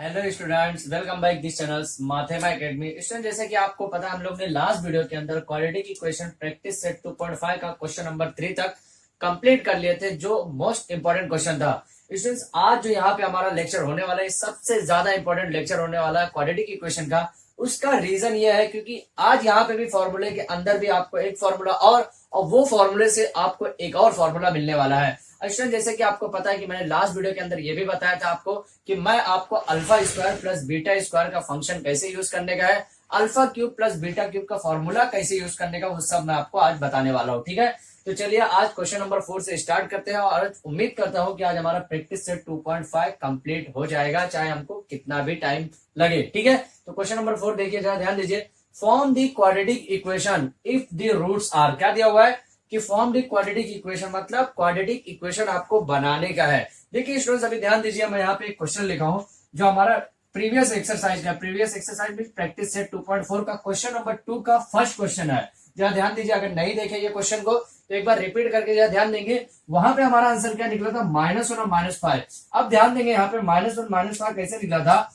Hello students, welcome back this channels Mathema academy. Student, जैसे कि आपको पता है, हम लोग ने लास्ट वीडियो के अंदर क्वाड्रेटिक इक्वेशन प्रैक्टिस सेट 2.5 का क्वेश्चन नंबर 3 तक कंप्लीट कर लिए थे, जो मोस्ट इंपॉर्टेंट क्वेश्चन था। स्टूडेंट्स, आज जो यहाँ पे हमारा लेक्चर होने वाला है, सबसे ज्यादा इंपॉर्टेंट लेक्चर होने वाला है क्वाड्रेटिक इक्वेशन का। उसका रीजन ये है क्योंकि आज यहाँ पे भी फॉर्मूले के अंदर भी आपको एक फॉर्मूला और वो फॉर्मूले से आपको एक और फॉर्मूला मिलने वाला है। स्टूडेंट, जैसे कि आपको पता है कि मैंने लास्ट वीडियो के अंदर ये भी बताया था आपको कि मैं आपको alpha square plus beta square का फंक्शन कैसे यूज करने का है, alpha cube plus beta cube का फॉर्मूला कैसे यूज करने का, वो सब मैं आपको आज बताने वाला हूँ। ठीक है, तो चलिए आज क्वेश्चन नंबर 4 से स्टार्ट करते हैं और उम्मीद करता हूँ कि आज हमारा प्रैक्टिस सेट 2.5 कंप्लीट हो जाएगा, चाहे हमको कितना भी टाइम लगे। ठीक है, तो क्वेश्चन नंबर 4 देखिए, जरा ध्यान दीजिए। Form the quadratic equation if the roots are, क्या दिया हुआ है कि फॉर्म द क्वाड्रेटिक इक्वेशन, मतलब क्वाड्रेटिक इक्वेशन आपको बनाने का है। देखिए स्टूडेंट्स, अभी ध्यान दीजिए, मैं यहाँ पे एक क्वेश्चन लिखा हूं जो हमारा प्रीवियस एक्सरसाइज में प्रैक्टिस सेट 2.4 का क्वेश्चन नंबर 2 का फर्स्ट क्वेश्चन है। जरा ध्यान दीजिए, अगर नहीं देखे ये क्वेश्चन को तो एक बार रिपीट करके जरा ध्यान देंगे। वहां पे हमारा आंसर क्या निकला था, -1 और -5। अब ध्यान देंगे यहाँ पे -1 -5 कैसे निकला था,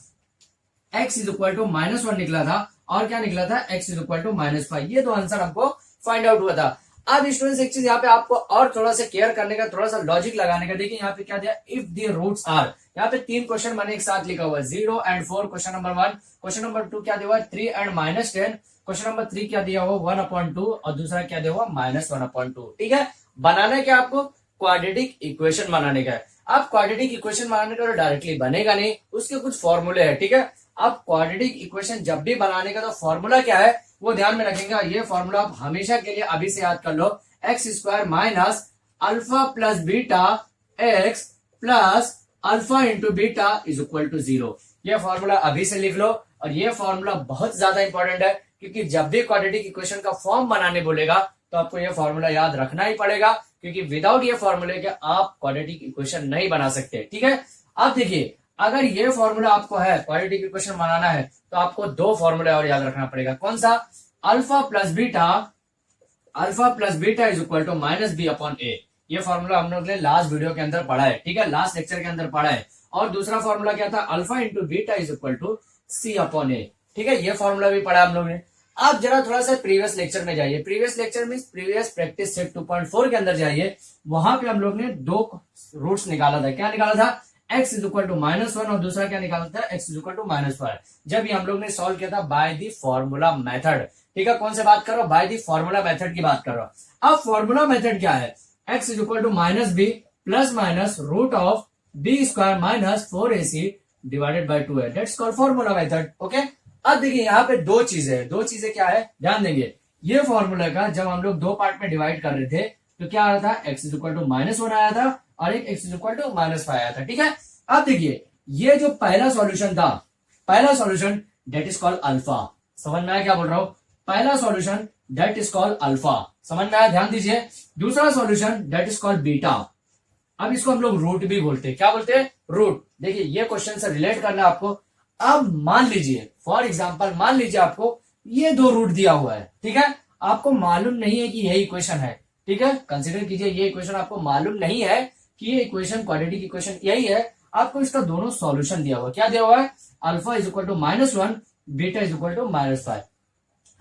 x इज इक्वल टू -1 निकला था और क्या निकला था, x इज इक्वल टू -5। ये दो आंसर हमको फाइंड आउट हुआ था। अब स्टूडेंट्स, एक चीज यहाँ पे आपको और थोड़ा सा केयर करने का, थोड़ा सा लॉजिक लगाने का। देखिए यहाँ पे क्या दिया, इफ द रूट्स आर, यहाँ पे 3 क्वेश्चन मैंने एक साथ लिखा हुआ है, 0 and 4 question number 1, question number 2 क्या दिया हुआ है, 3 and -10, क्वेश्चन नंबर 3 क्या दिया हुआ, 1/2 और दूसरा क्या दिया हुआ, -1/2। ठीक है, बनाना क्या आपको, क्वाड्रेटिक इक्वेशन बनाने का है। अब क्वाड्रेटिक इक्वेशन बनाने का तो डायरेक्टली बनेगा नहीं, उसके कुछ फॉर्मूले हैं। ठीक है, अब क्वाड्रेटिक इक्वेशन जब भी बनाने का तो फॉर्मूला क्या है वो ध्यान में रखेंगे। ये फॉर्मूला आप हमेशा के लिए अभी से याद कर लो, x square minus alpha plus beta x plus alpha into beta is equal to 0। ये फॉर्मूला अभी से लिख लो, और ये फॉर्मूला बहुत ज्यादा इंपॉर्टेंट है क्योंकि जब भी क्वाड्रेटिक इक्वेशन का फॉर्म बनाने बोलेगा तो आपको ये फॉर्मूला याद रखना ही पड़ेगा, क्योंकि विदाउट ये फॉर्मूले के आप क्वाड्रेटिक इक्वेशन नहीं बना सकते। ठीक है, अब देखिए, अगर ये फॉर्मूला आपको है, क्वाड्रेटिक इक्वेशन बनाना है, तो आपको 2 फॉर्मूले और याद रखना पड़ेगा। कौन सा, alpha plus beta is equal to -b/a। ये फॉर्मूला हम लोग ने लास्ट वीडियो के अंदर पढ़ा है। ठीक है, लास्ट लेक्चर के अंदर पढ़ा है। और दूसरा फॉर्मूला क्या था, alpha into beta is equal to c/a। ठीक है, ये फॉर्मूला भी पढ़ा हम लोग ने। अब जरा थोड़ा सा प्रीवियस लेक्चर में जाइए, प्रीवियस लेक्चर में प्रीवियस प्रैक्टिस सेट 2.4 के अंदर जाइए। वहां पे हम लोग ने 2 रूट्स निकाला था। क्या निकाला था, x इज इक्वल टू -1 और दूसरा क्या निकाला था, x इज इक्वल टू -5। जब ये हम लोग ने सॉल्व किया था बाय द फॉर्मूला मेथड। ठीक है, कौन से बात कर रहा हूं, बाय द फॉर्मूला मेथड की बात कर रहा हूं। अब फॉर्मूला मेथड क्या है, x is equal to -b plus minus root of b square minus 4ac divided by 2 है, that's called formula method. Okay, अब देखिए यहाँ पे दो चीजें क्या है, ध्यान देंगे। ये फॉर्मूला का जब हम लोग 2 पार्ट में डिवाइड कर रहे थे तो क्या आ रहा था, x इज इक्वल टू -1 आया था और एक x इज इक्वल टू -5 आया था। ठीक है, अब देखिए ये जो पहला सॉल्यूशन था, पहला solution that is called alpha. समझ में आया क्या बोल रहा हूं, पहला solution that is called alpha, समझ में आया, ध्यान दीजिए। दूसरा solution that is called beta. अब इसको हम लोग रूट भी बोलते हैं। क्या बोलते हैं, रूट। देखिए ये क्वेश्चन से रिलेट करना है आपको। अब मान लीजिए, फॉर एग्जाम्पल मान लीजिए आपको ये 2 रूट दिया हुआ है। ठीक है, आपको मालूम नहीं है कि यही इक्वेशन है। ठीक है, कंसिडर कीजिए ये इक्वेशन आपको मालूम नहीं है कि ये इक्वेशन क्वाड्रेटिक इक्वेशन यही है। आपको इसका दोनों सॉल्यूशन दिया हुआ, क्या दिया हुआ है, alpha is equal to -1, beta is equal to -5।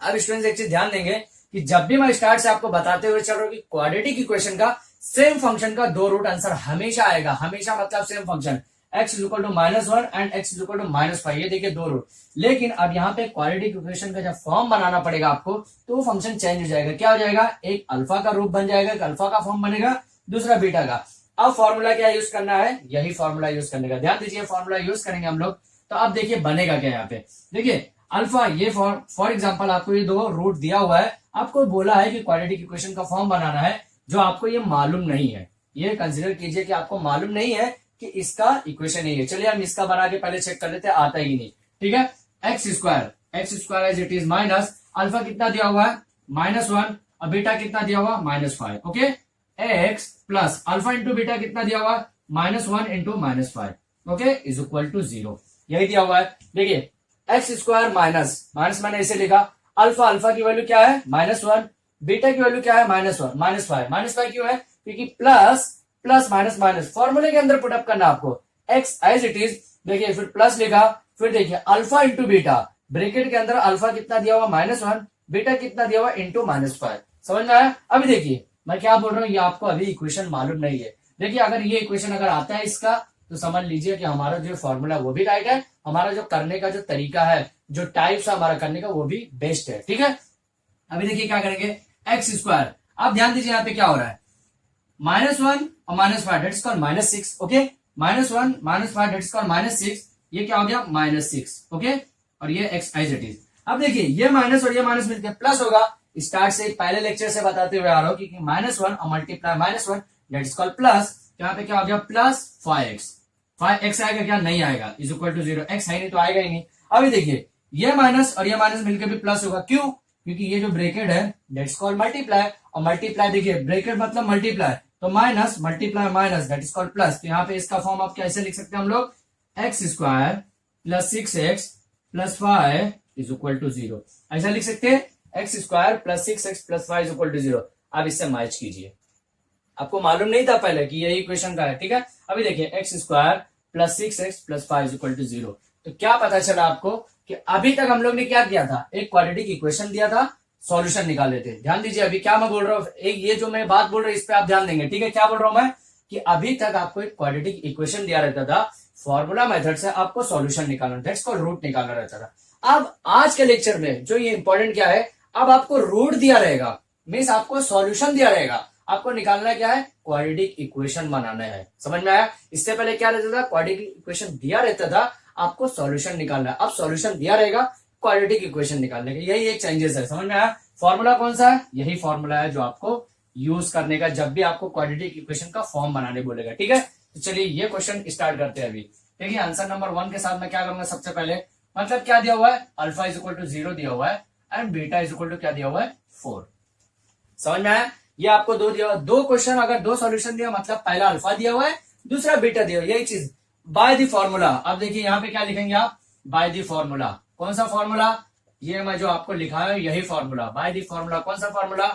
अब स्टूडेंट्स एक चीज ध्यान देंगे कि जब भी मैं स्टार्ट से आपको बताते हुए चल रहा हूं कि क्वाड्रेटिक इक्वेशन का सेम फंक्शन का 2 रूट आंसर हमेशा आएगा। हमेशा मतलब same function, x is equal to -1 and x is equal to -5। ये देखिए 2 रूट। लेकिन अब यहाँ पे क्वाड्रेटिक इक्वेशन का जब फॉर्म बनाना पड़ेगा आपको, तो वो फंक्शन चेंज हो जाएगा। क्या हो जाएगा, एक अल्फा का रूप बन जाएगा, एक अल्फा का फॉर्म बनेगा, दूसरा बीटा का। अब फॉर्मूला क्या यूज करना है, यही फॉर्मूला यूज करने का। ध्यान दीजिए, फॉर्मूला यूज करेंगे हम लोग। तो अब देखिए बनेगा क्या, यहाँ पे देखिए अल्फा, ये फॉर एग्जांपल आपको ये 2 रूट दिया हुआ है, आपको बोला है कि क्वाड्रेटिक इक्वेशन का फॉर्म बनाना है, जो आपको ये मालूम नहीं है। ये कंसिडर कीजिए कि आपको मालूम नहीं है कि इसका इक्वेशन नहीं है। चलिए हम इसका बना के पहले चेक कर लेते हैं, आता ही नहीं। ठीक है, x square as it is minus alpha कितना दिया हुआ है, -1 और बीटा कितना दिया हुआ, -5। Okay, x plus alpha into beta कितना दिया हुआ, -1 into -5। Okay, is equal to 0, यही दिया हुआ है। देखिए एक्स स्क्वायर माइनस मैंने इसे लिखा, अल्फा की वैल्यू क्या है, -1, बीटा की वैल्यू क्या है, -1, -5 क्यों है, क्योंकि प्लस प्लस माइनस माइनस फॉर्मूले के अंदर पुटअप करना आपको। एक्स एज इट इज देखिए फिर प्लस लिखा, फिर देखिए अल्फा इंटू बीटा, ब्रैकेट के अंदर अल्फा कितना दिया हुआ -1, बीटा कितना दिया हुआ इंटू -5। समझ में आया? अभी देखिए मैं क्या बोल रहा हूँ, ये आपको अभी इक्वेशन मालूम नहीं है। देखिए अगर ये इक्वेशन अगर आता है इसका, तो समझ लीजिए कि हमारा जो फॉर्मूला वो भी राइट है, हमारा जो करने का जो तरीका है, जो टाइप्स है हमारा करने का, वो भी बेस्ट है। ठीक है, अभी देखिए क्या करेंगे, एक्स स्क्वायर, आप ध्यान दीजिए यहाँ पे क्या हो रहा है, -1 और -5 that's called -6। Okay, -1 -5 that's called -6, ये क्या हो गया -6। ओके, और ये एक्स एज इट इज। अब देखिए ये माइनस और ये माइनस मिलकर प्लस होगा। स्टार्ट से पहले लेक्चर से बताते हुए आ रहा हूं कि -1 और multiply -1 that is called plus. यहाँ पे क्या हो गया, प्लस 5x आएगा क्या, नहीं आएगा, इज इक्वल टू 0। एक्स है नहीं तो आएगा ही नहीं। अभी देखिए ये माइनस और ये माइनस मिलकर भी प्लस होगा, क्यों, क्योंकि ये जो ब्रैकेट है डेट इज कॉल्ड मल्टीप्लाई, और मल्टीप्लाई देखिए ब्रैकेट मतलब मल्टीप्लाई, तो minus multiply minus that is called plus. तो यहाँ पे इसका फॉर्म आप कैसे लिख सकते हैं हम लोग, x square plus 6x plus 5 is equal to 0, ऐसा लिख सकते हैं, x square plus 6x plus 5 is equal to 0। अब इससे मैच कीजिए, आपको मालूम नहीं था पहले कि यही इक्वेशन का है। ठीक है, अभी देखिए x square plus 6x plus 5 is equal to 0, तो क्या पता चला आपको कि अभी तक हम लोग ने क्या किया था, एक क्वाड्रेटिक इक्वेशन दिया था, सॉल्यूशन निकाल लेते। ध्यान दीजिए अभी क्या मैं बोल रहा हूँ, एक ये जो मैं बात बोल रहा हूँ इस पे आप ध्यान देंगे। ठीक है, क्या बोल रहा हूं मैं, कि अभी तक आपको एक क्वाड्रेटिक इक्वेशन दिया रहता था, फॉर्मूला मेथड से आपको सॉल्यूशन निकालना, दैट्स कॉल्ड रूट निकालना रहता था। अब आज के लेक्चर में जो ये इंपॉर्टेंट क्या है, अब आपको रूट दिया रहेगा, मीन्स आपको सॉल्यूशन दिया रहेगा, आपको निकालना क्या है, क्वाड्रेटिक इक्वेशन बनाना है। समझ में आया? इससे पहले क्या रहता था, क्वाड्रेटिक इक्वेशन दिया रहता था, आपको सॉल्यूशन निकालना है। अब सॉल्यूशन दिया रहेगा, क्वाड्रेटिक इक्वेशन निकालने का, यही एक चेंजेस है। समझ में आया? फॉर्मूला कौन सा है, यही फॉर्मूला है जो आपको यूज करने का जब भी आपको क्वाड्रेटिक इक्वेशन का फॉर्म बनाने बोलेगा। ठीक है, तो चलिए ये क्वेश्चन स्टार्ट करते हैं। अभी देखिए आंसर नंबर 1 के साथ मैं क्या करूंगा, सबसे पहले मतलब क्या दिया हुआ है, अल्फा इज इक्वल टू 0 दिया हुआ है and beta is equal to क्या दिया हुआ है, 4। समझ में आया? ये आपको दो दिया हुआ, दो क्वेश्चन अगर दो सॉल्यूशन दिया मतलब पहला अल्फा दिया हुआ है, दूसरा बीटा दिया हुआ है, यही चीज बाय द फॉर्मूला। अब देखिए यहाँ पे क्या लिखेंगे आप, बाय द फॉर्मूला। कौन सा फॉर्मूला, ये मैं जो आपको लिखा है यही फॉर्मूला, बाय द फॉर्मूला। कौन सा formula,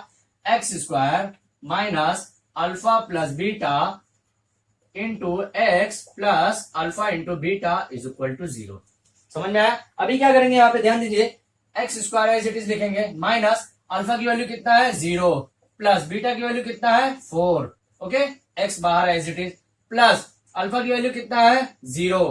x square minus alpha plus beta into x plus alpha into beta is equal to 0। समझ में आया? अभी क्या करेंगे, यहाँ पे ध्यान दीजिए, x square as it is लिखेंगे, माइनस अल्फा की वैल्यू कितना है 0, प्लस बीटा की वैल्यू कितना है 4। ओके, एक्स बाहर है as it is, plus alpha की वैल्यू कितना है 0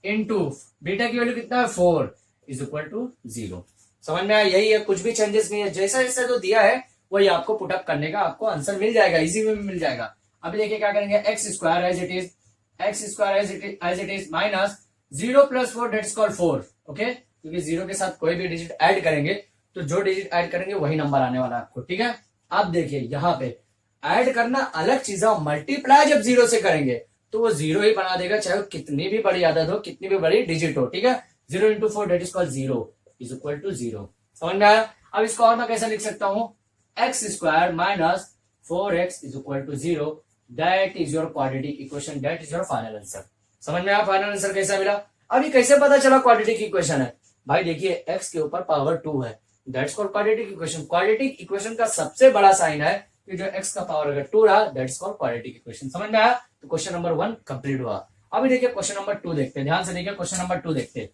इंटू बीटा की वैल्यू कितना है 4 इज इक्वल टू 0। समझ में आया? यही है, कुछ भी चेंजेस नहीं है, जैसा जैसा जो दिया है वही आपको पुटअप करने का आपको आंसर मिल जाएगा, इजी वे में मिल जाएगा। अभी देखिए क्या करेंगे, x square as it is, x square as it is minus 0 plus 4 that's called 4। Okay, क्योंकि 0 के साथ कोई भी डिजिट ऐड करेंगे तो जो डिजिट ऐड करेंगे वही नंबर आने वाला है आपको। ठीक है, आप देखिए यहाँ पे ऐड करना अलग चीज है, मल्टीप्लाई जब 0 से करेंगे तो वो 0 ही बना देगा, चाहे वो कितनी भी बड़ी आदत हो, कितनी भी बड़ी डिजिट हो। ठीक है, 0 into 4 that is called 0 is equal to 0। समझ में आया? अब इसको और मैं कैसे लिख सकता हूं, x square minus 4x is equal to 0, that is your quadratic equation, that is your final answer. समझ में आया? फाइनल आंसर कैसा मिला? अभी कैसे पता चला क्वाड्रेटिक इक्वेशन है, भाई देखिए x के ऊपर पावर 2 है, that's called quadratic equation. Quadratic equation का सबसे बड़ा साइन है कि जो x का पावर अगर 2 रहा, दैट्स कॉल्ड क्वाड्रेटिक इक्वेशन। समझ में आया? तो क्वेश्चन नंबर 1 कंप्लीट हुआ। अभी देखिए क्वेश्चन नंबर 2 देखते हैं, ध्यान से देखिए क्वेश्चन नंबर 2 देखते हैं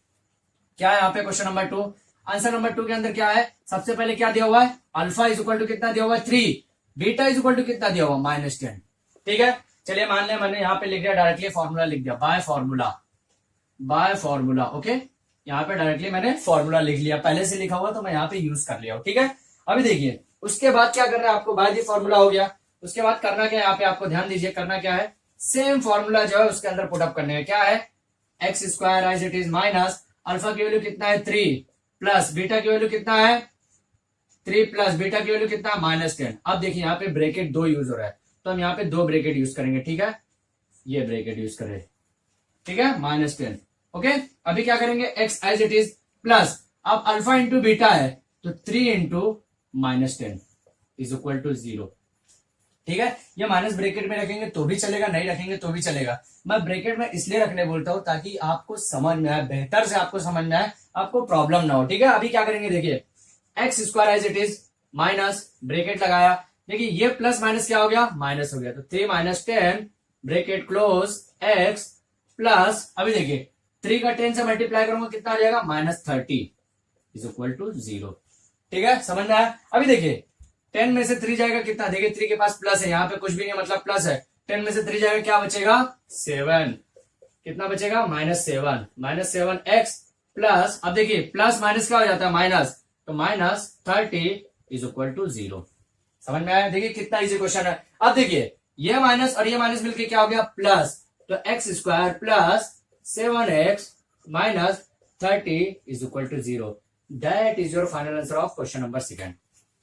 क्या है यहाँ पे। क्वेश्चन नंबर 2, आंसर नंबर 2 के अंदर क्या है, सबसे पहले क्या दिया हुआ है, अल्फा इज इक्वल टू कितना दिया हुआ है 3, बीटा इज इक्वल टू कितना दिया हुआ -10। ठीक है, चलिए मान लिया मैंने यहाँ पे लिख दिया, डायरेक्टली फॉर्मूला लिख दिया, बाय फॉर्मूला। ओके, यहाँ पे डायरेक्टली मैंने फॉर्मूला लिख लिया, पहले से लिखा हुआ तो मैं यहाँ पे यूज कर लिया। ठीक है, अभी देखिए उसके बाद क्या करना है आपको, बाय द फॉर्मूला हो गया, उसके बाद करना क्या है, यहाँ पे आपको ध्यान दीजिए करना क्या है, सेम फॉर्मूला जो है उसके अंदर पुटअप करने है। क्या है, x square as it is minus alpha की वैल्यू कितना है 3 प्लस बीटा की वैल्यू कितना है 3 प्लस बीटा की वैल्यू कितना है -10। अब देखिए यहाँ पे ब्रैकेट 2 यूज हो रहा है, तो हम यहाँ पे 2 ब्रैकेट यूज करेंगे। ठीक है, ये ब्रैकेट यूज करें, ठीक है, -10। ओके, अभी क्या करेंगे, x as it is plus, अब अल्फा इंटू बीटा है तो 3 इंटू -10 इज इक्वल टू 0। ठीक है, ये माइनस ब्रैकेट में रखेंगे तो भी चलेगा, नहीं रखेंगे तो भी चलेगा। मैं ब्रैकेट में इसलिए रखने बोलता हूं ताकि आपको समझ में आए, बेहतर से आपको समझ में आए, आपको प्रॉब्लम ना हो। ठीक है, अभी क्या करेंगे, देखिए x square as it is minus bracket लगाया, देखिए ये प्लस माइनस क्या हो गया, माइनस हो गया, तो 3 - 10 ब्रैकेट क्लोज एक्स प्लस, अभी देखिए 3 का 10 से मल्टीप्लाई करूंगा कितना आ जाएगा -30 इज इक्वल टू 0। ठीक है, समझ में आया। अभी देखिए 10 में से 3 जाएगा कितना, देखिए 3 के पास प्लस है, यहाँ पे कुछ भी नहीं मतलब प्लस है। 10 में से 3 जाएगा क्या बचेगा 7, कितना बचेगा -7, -7x प्लस, अब देखिए प्लस माइनस क्या हो जाता है माइनस, तो -30 इज इक्वल टू 0। समझ में आया। देखिए कितना इजी क्वेश्चन है। अब देखिए ये माइनस और ये माइनस मिलके क्या हो गया प्लस, तो x square plus 7x minus 30 is equal to 0। That is your final answer of question number 2।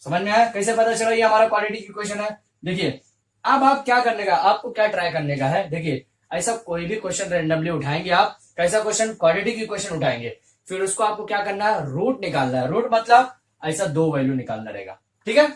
समझ में आया कैसे पता चला ये हमारा क्वाड्रेटिक इक्वेशन है। देखिए अब आप क्या करने का, आपको क्या ट्राई करने का है, देखिए ऐसा कोई भी क्वेश्चन रैंडमली उठाएंगे आप, कैसा क्वेश्चन क्वाड्रेटिक इक्वेशन उठाएंगे, फिर उसको आपको क्या करना है रूट निकालना है। रूट मतलब ऐसा 2 वैल्यू निकालना रहेगा। ठीक है,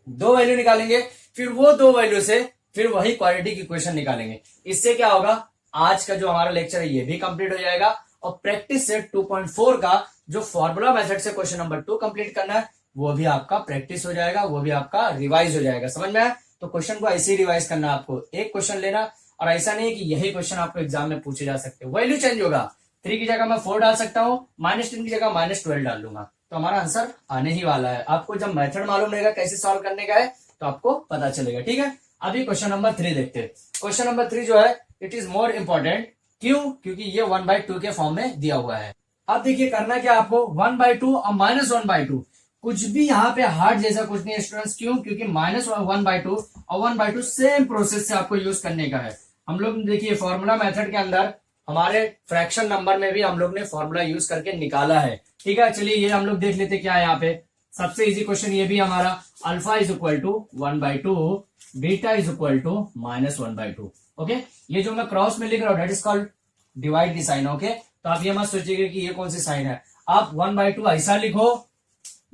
2 वैल्यू निकालेंगे, फिर वो 2 वैल्यू से फिर वही क्वाड्रेटिक इक्वेशन निकालेंगे। इससे क्या होगा, आज का जो हमारा लेक्चर है ये भी कंप्लीट हो जाएगा और प्रैक्टिस सेट 2.4 का जो फॉर्मूला मेथड से क्वेश्चन नंबर 2 कंप्लीट करना है वो भी आपका प्रैक्टिस हो जाएगा, वो भी आपका रिवाइज हो जाएगा। समझ में आया। तो क्वेश्चन को ऐसे ही रिवाइज करना, आपको एक क्वेश्चन लेना और ऐसा नहीं है कि यही क्वेश्चन आपको एग्जाम में पूछे जा सकते। वैल्यू चेंज होगा, 3 की जगह मैं 4 डाल सकता हूँ, -10 की जगह -12 डाल दूंगा, तो हमारा आंसर आने ही वाला है। आपको जब मेथड मालूम रहेगा कैसे सॉल्व करने का है तो आपको पता चलेगा। ठीक है, अभी क्वेश्चन नंबर 3 देखते हैं। क्वेश्चन नंबर 3 जो है इट इज मोर इंपॉर्टेंट, क्यों, क्योंकि ये 1/2 के फॉर्म में दिया हुआ है। अब देखिए करना क्या आपको, 1/2 और -1/2 कुछ भी यहाँ पे हार्ड जैसा कुछ नहीं है स्टूडेंट्स। क्यों, क्योंकि -1/2 और 1/2 सेम प्रोसेस से आपको यूज करने का है। हम लोग देखिए फॉर्मूला मेथड के अंदर हमारे फ्रैक्शन नंबर में भी हम लोग ने फॉर्मूला यूज करके निकाला है। ठीक है, चलिए ये हम लोग देख लेते क्या है यहाँ पे। सबसे इजी क्वेश्चन ये भी हमारा, alpha is equal to 1/2, beta is equal to -1/2। Okay, ये जो मैं क्रॉस में लिख रहा हूँ that is called divide the sign. Okay, तो आप ये मत सोचिएगा कि ये कौन सी साइन है। आप 1/2 ऐसा लिखो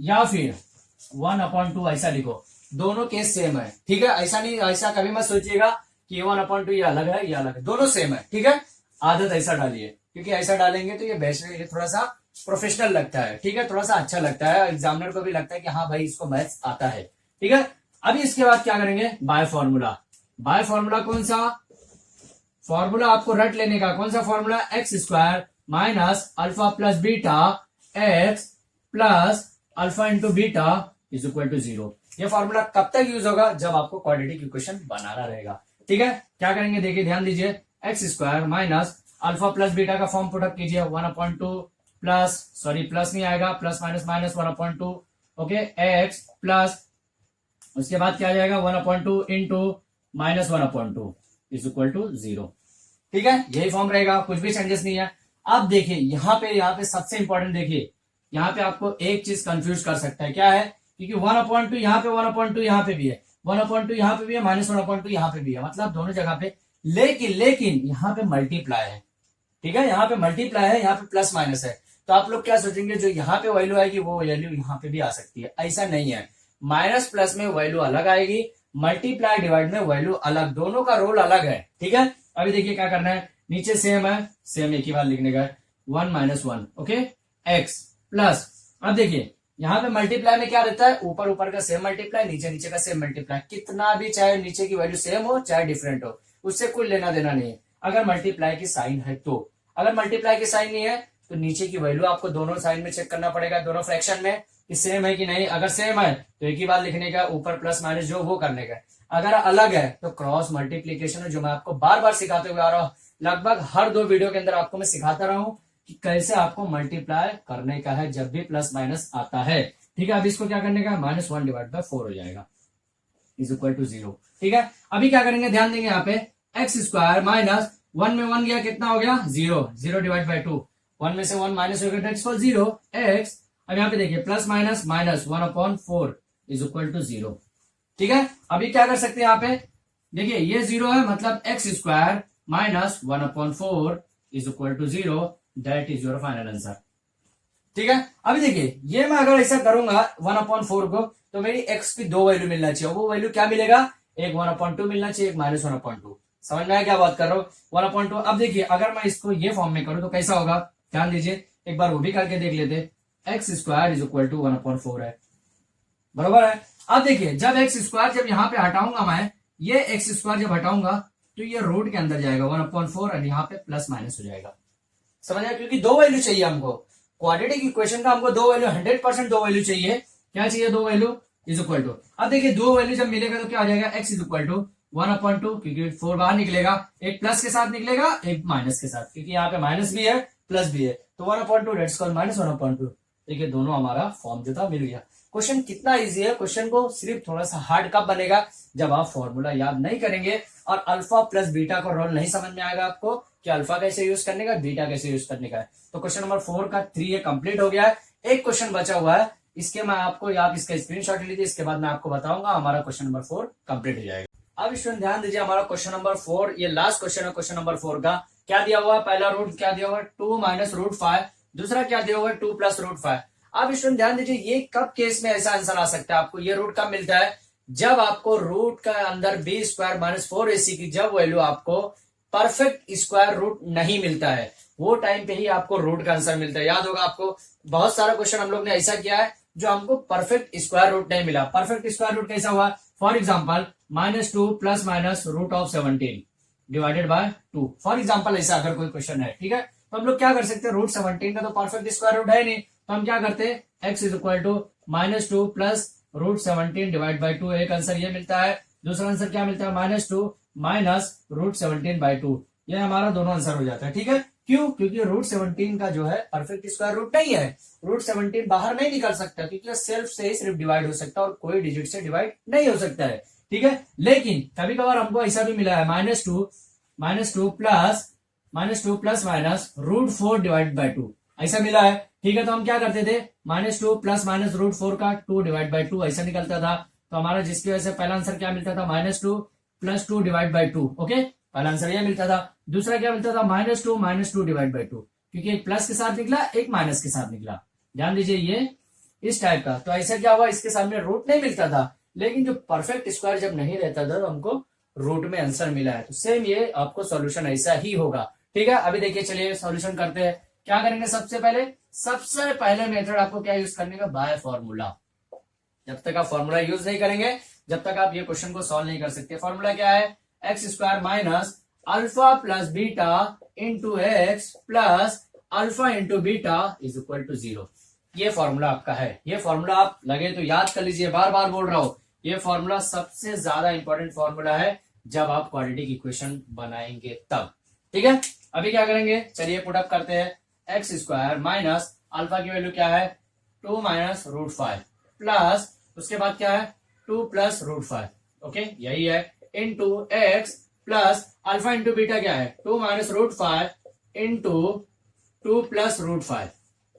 या फिर 1/2 ऐसा लिखो, दोनों केस सेम है। ठीक है, ऐसा नहीं, ऐसा कभी मत सोचिएगा कि ये 1/2 ये अलग है ये अलग है, दोनों सेम है। ठीक है, आदत ऐसा डालिए, क्योंकि ऐसा डालेंगे तो ये बेस्ट, ये थोड़ा सा प्रोफेशनल लगता है। ठीक है, थोड़ा सा अच्छा लगता है, एग्जामिनर को भी लगता है कि हाँ भाई इसको मैथ्स आता है। ठीक है, अभी इसके बाद क्या करेंगे, बाय फॉर्मूला। बाय फॉर्मूला कौन सा फॉर्मूला आपको रट लेने का, कौन सा formula, x square minus alpha plus beta x plus alpha into beta is equal to 0। ये फॉर्मूला कब तक यूज होगा, जब आपको क्वाड्रेटिक इक्वेशन बनाना रहेगा। ठीक है, क्या करेंगे देखिए ध्यान दीजिए, x square minus alpha plus beta का फॉर्म पुटअप कीजिए, 1/2 प्लस, सॉरी प्लस नहीं आएगा, plus minus minus 1/2। Okay, x plus उसके बाद क्या आ जाएगा 1/2 इंटू -1/2 इज इक्वल टू 0। ठीक है, यही फॉर्म रहेगा, कुछ भी चेंजेस नहीं है। अब देखिए यहाँ पे सबसे इंपॉर्टेंट देखिए, यहाँ पे आपको एक चीज कंफ्यूज कर सकता है, क्या है, क्योंकि 1/2 यहाँ पे 1/2 यहाँ पे भी है, 1/2 यहाँ पे भी है, -1/2 यहाँ पे भी है, मतलब दोनों जगह पे। लेकिन यहाँ पे मल्टीप्लाई है। ठीक है, यहाँ पे मल्टीप्लाई है, यहाँ पे प्लस माइनस है, तो आप लोग क्या सोचेंगे जो यहाँ पे वैल्यू आएगी वो वैल्यू यहाँ पे भी आ सकती है। ऐसा नहीं है, माइनस प्लस में वैल्यू अलग आएगी, मल्टीप्लाई डिवाइड में वैल्यू अलग, दोनों का रोल अलग है। ठीक है, अभी देखिए क्या करना है, नीचे सेम है, सेम एक ही बार लिखने का है, 1 - 1। ओके, एक्स प्लस, अब देखिए यहाँ पे मल्टीप्लाई में क्या रहता है, ऊपर ऊपर का सेम मल्टीप्लाई, नीचे नीचे का सेम मल्टीप्लाई, कितना भी चाहे नीचे की वैल्यू सेम हो चाहे डिफरेंट हो, उससे कोई लेना देना नहीं है, अगर मल्टीप्लाई की साइन है तो। अगर मल्टीप्लाई की साइन नहीं है तो नीचे की वैल्यू आपको दोनों साइन में चेक करना पड़ेगा, दोनों फ्रैक्शन में कि सेम है कि नहीं। अगर सेम है तो एक ही बात लिखने का, ऊपर प्लस माइनस जो वो करने का। अगर अलग है तो क्रॉस मल्टीप्लीकेशन है, जो मैं आपको बार बार सिखाते हुए आ रहा हूँ, लगभग हर 2 वीडियो के अंदर आपको मैं सिखाता रहा हूँ कि कैसे आपको मल्टीप्लाई करने का है जब भी प्लस माइनस आता है। ठीक है, अब इसको क्या करने का, -1/4 हो जाएगा इज इक्वल टू 0। ठीक है, अभी क्या करेंगे, ध्यान देंगे यहाँ पे, एक्स स्क्वायर माइनस 1 में 1 गया, कितना हो गया 0, 0/2, 1 में से 1 माइनस हो गया, दैट्स फॉर 0 एक्स। अब यहाँ पे देखिए plus minus minus 1/4 is equal to 0। ठीक है, अभी क्या कर सकते हैं यहाँ पे, देखिए ये 0 है, मतलब x square minus 1/4 is equal to 0, that is your final answer. ठीक है, अभी देखिए ये मैं अगर ऐसा करूंगा 1/4 को, तो मेरी एक्स की 2 वैल्यू मिलना चाहिए, वो वैल्यू क्या मिलेगा, एक 1/2 मिलना चाहिए, एक -1/2। समझ में आया क्या बात कर रहा हूँ, 1/2। अब देखिए अगर मैं इसको ये फॉर्म में करूं तो कैसा होगा, ध्यान दीजिए, एक बार वो भी करके देख लेते, x square is equal to 1/4 है, बरोबर है। अब देखिए जब एक्स स्क्वायर जब यहाँ पे हटाऊंगा मैं, ये एक्स स्क्वायर जब हटाऊंगा तो ये रूट के अंदर जाएगा 1/4 और यहाँ पे प्लस माइनस हो जाएगा। समझ आया, क्योंकि दो वैल्यू चाहिए हमको क्वाड्रेटिक इक्वेशन का, हमको दो वैल्यू 100% दो वैल्यू चाहिए। क्या चाहिए? दो वैल्यू इज इक्वल टू, अब देखिए दो वैल्यू जब मिलेगा तो क्या आ जाएगा, एक्स इज इक्वल टू 1/2, क्योंकि 4 बाहर निकलेगा, एक प्लस के साथ निकलेगा एक माइनस के साथ, क्योंकि यहाँ पे माइनस भी है प्लस भी है, तो 1/2 डेट स्क्वायर माइनस 1/2। देखिए दोनों हमारा फॉर्म जो था मिल गया। क्वेश्चन कितना इजी है, क्वेश्चन को सिर्फ थोड़ा सा हार्ड कब बनेगा, जब आप फॉर्मूला याद नहीं करेंगे और अल्फा प्लस बीटा का रोल नहीं समझ में आएगा आपको कि अल्फा कैसे यूज करने का, बीटा कैसे यूज करने का है। तो क्वेश्चन नंबर 4 का 3 ये कंप्लीट हो गया है। एक क्वेश्चन बचा हुआ है, इसके मैं आपको, आप इसका स्क्रीनशॉट लीजिए, इसके बाद मैं आपको बताऊंगा, हमारा क्वेश्चन नंबर 4 कंप्लीट हो जाएगा। अब स्टूडेंट ध्यान दीजिए, हमारा क्वेश्चन नंबर 4 ये लास्ट क्वेश्चन है। क्वेश्चन नंबर 4 का क्या दिया हुआ है, पहला रूट क्या दिया हुआ है 2 माइनस रूट 5, दूसरा क्या दिया हुआ है 2 प्लस रूट 5। अब स्टूडेंट ध्यान दीजिए, ये कब केस में ऐसा आंसर आ सकता है, आपको ये रूट कब मिलता है, जब आपको रूट का अंदर बी स्क्वायर माइनस 4ac की जब वैल्यू आपको परफेक्ट स्क्वायर रूट नहीं मिलता है, वो टाइम पे ही आपको रूट का आंसर मिलता है। याद होगा आपको, बहुत सारा क्वेश्चन हम लोग ने ऐसा किया है जो हमको परफेक्ट स्क्वायर रूट नहीं मिला। परफेक्ट स्क्वायर रूट कैसा हुआ, for example -2 plus minus root of 17 divided by 2, for example ऐसा अगर कोई क्वेश्चन है, ठीक है, तो हम लोग क्या कर सकते हैं, रूट 17 का तो परफेक्ट स्क्वायर रूट है नहीं, तो हम क्या करते हैं, x is equal to -2 plus root 17 divide by 2, एक आंसर ये मिलता है। दूसरा आंसर क्या मिलता है, -2 माइनस रूट 17 बाई 2, ये हमारा दोनों आंसर हो जाता है। ठीक है, क्यों, क्योंकि रूट 17 का जो है परफेक्ट स्क्वायर रूट नहीं है, रूट 17 बाहर नहीं निकल सकता, क्योंकि सेल्फ से ही सिर्फ डिवाइड हो सकता है और कोई डिजिट से डिवाइड नहीं हो सकता है। ठीक है, लेकिन कभी कभार हमको ऐसा भी मिला है -2 plus minus root 4 divide by 2, ऐसा मिला है। ठीक है, तो हम क्या करते थे, -2 प्लस माइनस रूट 4 का 2 डिवाइड बाई 2 ऐसा निकलता था, तो हमारा जिसकी वजह से पहला आंसर क्या मिलता था, -2 प्लस 2 डिवाइड बाई 2। ओके, पहला आंसर यह मिलता था। दूसरा क्या मिलता था, -2 डिवाइड बाई 2, क्योंकि एक प्लस के साथ निकला एक माइनस के साथ निकला। ध्यान दीजिए, ये इस टाइप का, तो ऐसा क्या हुआ, इसके सामने रूट नहीं मिलता था, लेकिन जो परफेक्ट स्क्वायर जब नहीं रहता था तो हमको रूट में आंसर मिला है। तो सेम ये आपको सॉल्यूशन ऐसा ही होगा। ठीक है, अभी देखिए, चलिए सॉल्यूशन करते हैं। क्या करेंगे, सबसे पहले मेथड आपको क्या यूज करने का, बाय फॉर्मूला। जब तक आप फॉर्मूला यूज नहीं करेंगे, जब तक आप ये क्वेश्चन को सॉल्व नहीं कर सकते। फॉर्मूला क्या है, x square minus alpha plus beta into x plus alpha into beta is equal to 0। ये फॉर्मूला आपका है। ये फॉर्मूला आप लगे तो याद कर लीजिए, बार बार बोल रहा हूं, ये फॉर्मूला सबसे ज्यादा इंपॉर्टेंट फॉर्मूला है जब आप क्वाड्रेटिक इक्वेशन बनाएंगे तब। ठीक है, अभी क्या करेंगे, चलिए पुट अप करते हैं। एक्स स्क्वायर माइनस अल्फा की वैल्यू क्या है 2 माइनस रूट 5 प्लस उसके बाद क्या है 2 प्लस रूट 5, ओके यही है, into x plus alpha into beta क्या है 2 minus root 5 into 2 plus root 5,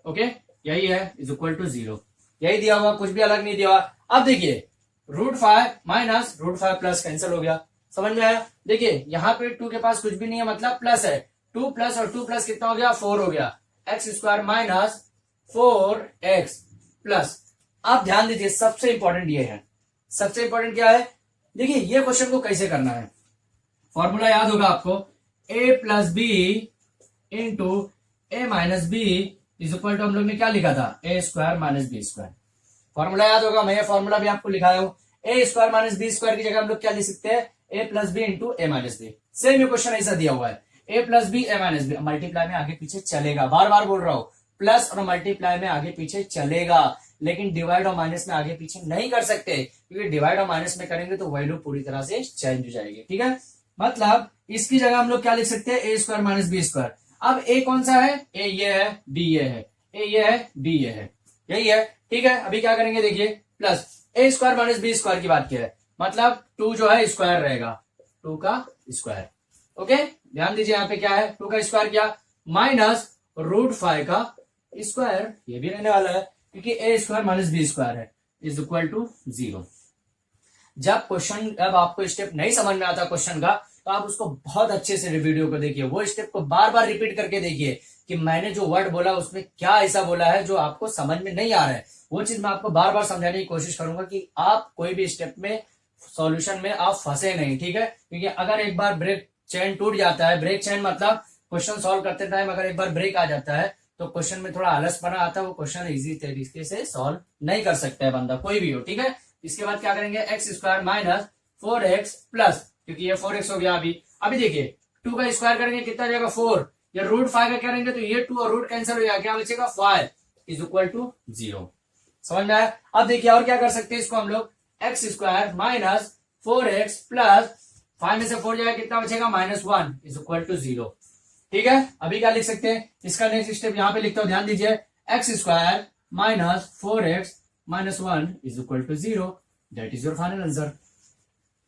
okay यही है, इज इक्वल टू 0। यही दिया हुआ, कुछ भी अलग नहीं दिया हुआ। अब देखिए, root 5 minus root 5 plus cancel हो गया, समझ में आया। देखिए यहाँ पे 2 के पास कुछ भी नहीं है, मतलब प्लस है, 2 प्लस और 2 प्लस कितना हो गया, 4 हो गया, x square minus 4x plus. आप ध्यान दीजिए, सबसे इंपॉर्टेंट ये है, सबसे इंपॉर्टेंट क्या है, देखिए ये क्वेश्चन को कैसे करना है। फॉर्मूला याद होगा आपको, a plus b into a minus b is equal to, हम लोग ने क्या लिखा था, a square minus b square. Formula याद होगा, मैं ये फॉर्मूला भी आपको लिखाया हूं। A square minus b square की जगह हम लोग क्या लिख सकते हैं, a plus b into a minus b. Same ये क्वेश्चन ऐसा दिया हुआ है, a plus b a minus b, multiply में आगे पीछे चलेगा, बार बार बोल रहा हूं, प्लस और मल्टीप्लाई में आगे पीछे चलेगा, लेकिन डिवाइड और माइनस में आगे पीछे नहीं कर सकते, क्योंकि डिवाइड और माइनस में करेंगे तो वैल्यू पूरी तरह से चेंज हो जाएगी। ठीक है, मतलब इसकी जगह हम लोग क्या लिख सकते हैं, ए स्क्वायर माइनस बी स्क्वायर। अब ए कौन सा है, ए ये है, बी ये है, ए ये है, बी ये है, यही है। ठीक है, अभी क्या करेंगे, देखिए प्लस ए स्क्वायर माइनस बी स्क्वायर की बात किया है, मतलब 2 जो है स्क्वायर रहेगा, 2 का स्क्वायर। ओके, ध्यान दीजिए यहाँ पे क्या है, 2 का स्क्वायर क्या, माइनस रूट 5 का स्क्वायर, ये भी रहने वाला है, क्योंकि ए स्क्वायर माइनस बी स्क्वायर है, इज इक्वल टू 0। जब आपको स्टेप नहीं समझ में आता क्वेश्चन का, तो आप उसको बहुत अच्छे से वीडियो को देखिए, वो स्टेप को बार बार रिपीट करके देखिए कि मैंने जो वर्ड बोला उसमें क्या ऐसा बोला है जो आपको समझ में नहीं आ रहा है। वो चीज मैं आपको बार बार समझाने की कोशिश करूंगा कि आप कोई भी स्टेप में, सॉल्यूशन में आप फंसे नहीं। ठीक है, क्योंकि अगर एक बार ब्रेक चेन टूट जाता है, ब्रेक चेन मतलब क्वेश्चन सॉल्व करते टाइम अगर एक बार ब्रेक आ जाता है तो क्वेश्चन में थोड़ा आलस बना आता है, वो क्वेश्चन इजी तरीके से सॉल्व नहीं कर सकता है बंदा, कोई भी हो। ठीक है, इसके बाद क्या करेंगे, x square minus 4x plus, क्योंकि ये 4x हो गया। अभी देखिए 2 का स्क्वायर करेंगे कितना जाएगा 4, ये रूट 5 का करेंगे तो ये 2 और रूट कैंसिल हो जाएगा, क्या बचेगा 5 इज इक्वल टू 0। समझ में आया? अब देखिए और क्या कर सकते हैं इसको हम लोग, x square minus 4x plus 5 में से 4 जाएगा कितना बचेगा -1 इज इक्वल टू 0। ठीक है, अभी क्या लिख सकते हैं, इसका नेक्स्ट स्टेप यहाँ पे लिखता हूं, ध्यान दीजिए, x square minus 4x minus 1 is equal to 0, that is your final answer.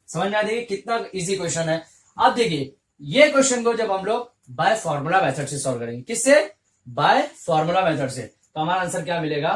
समझ में आ देखिए कितना इजी क्वेश्चन है। अब देखिए ये क्वेश्चन को जब हम लोग बाय फॉर्मूला मेथड से सॉल्व करेंगे, किससे, बाय फॉर्मूला मेथड से, तो हमारा आंसर क्या मिलेगा,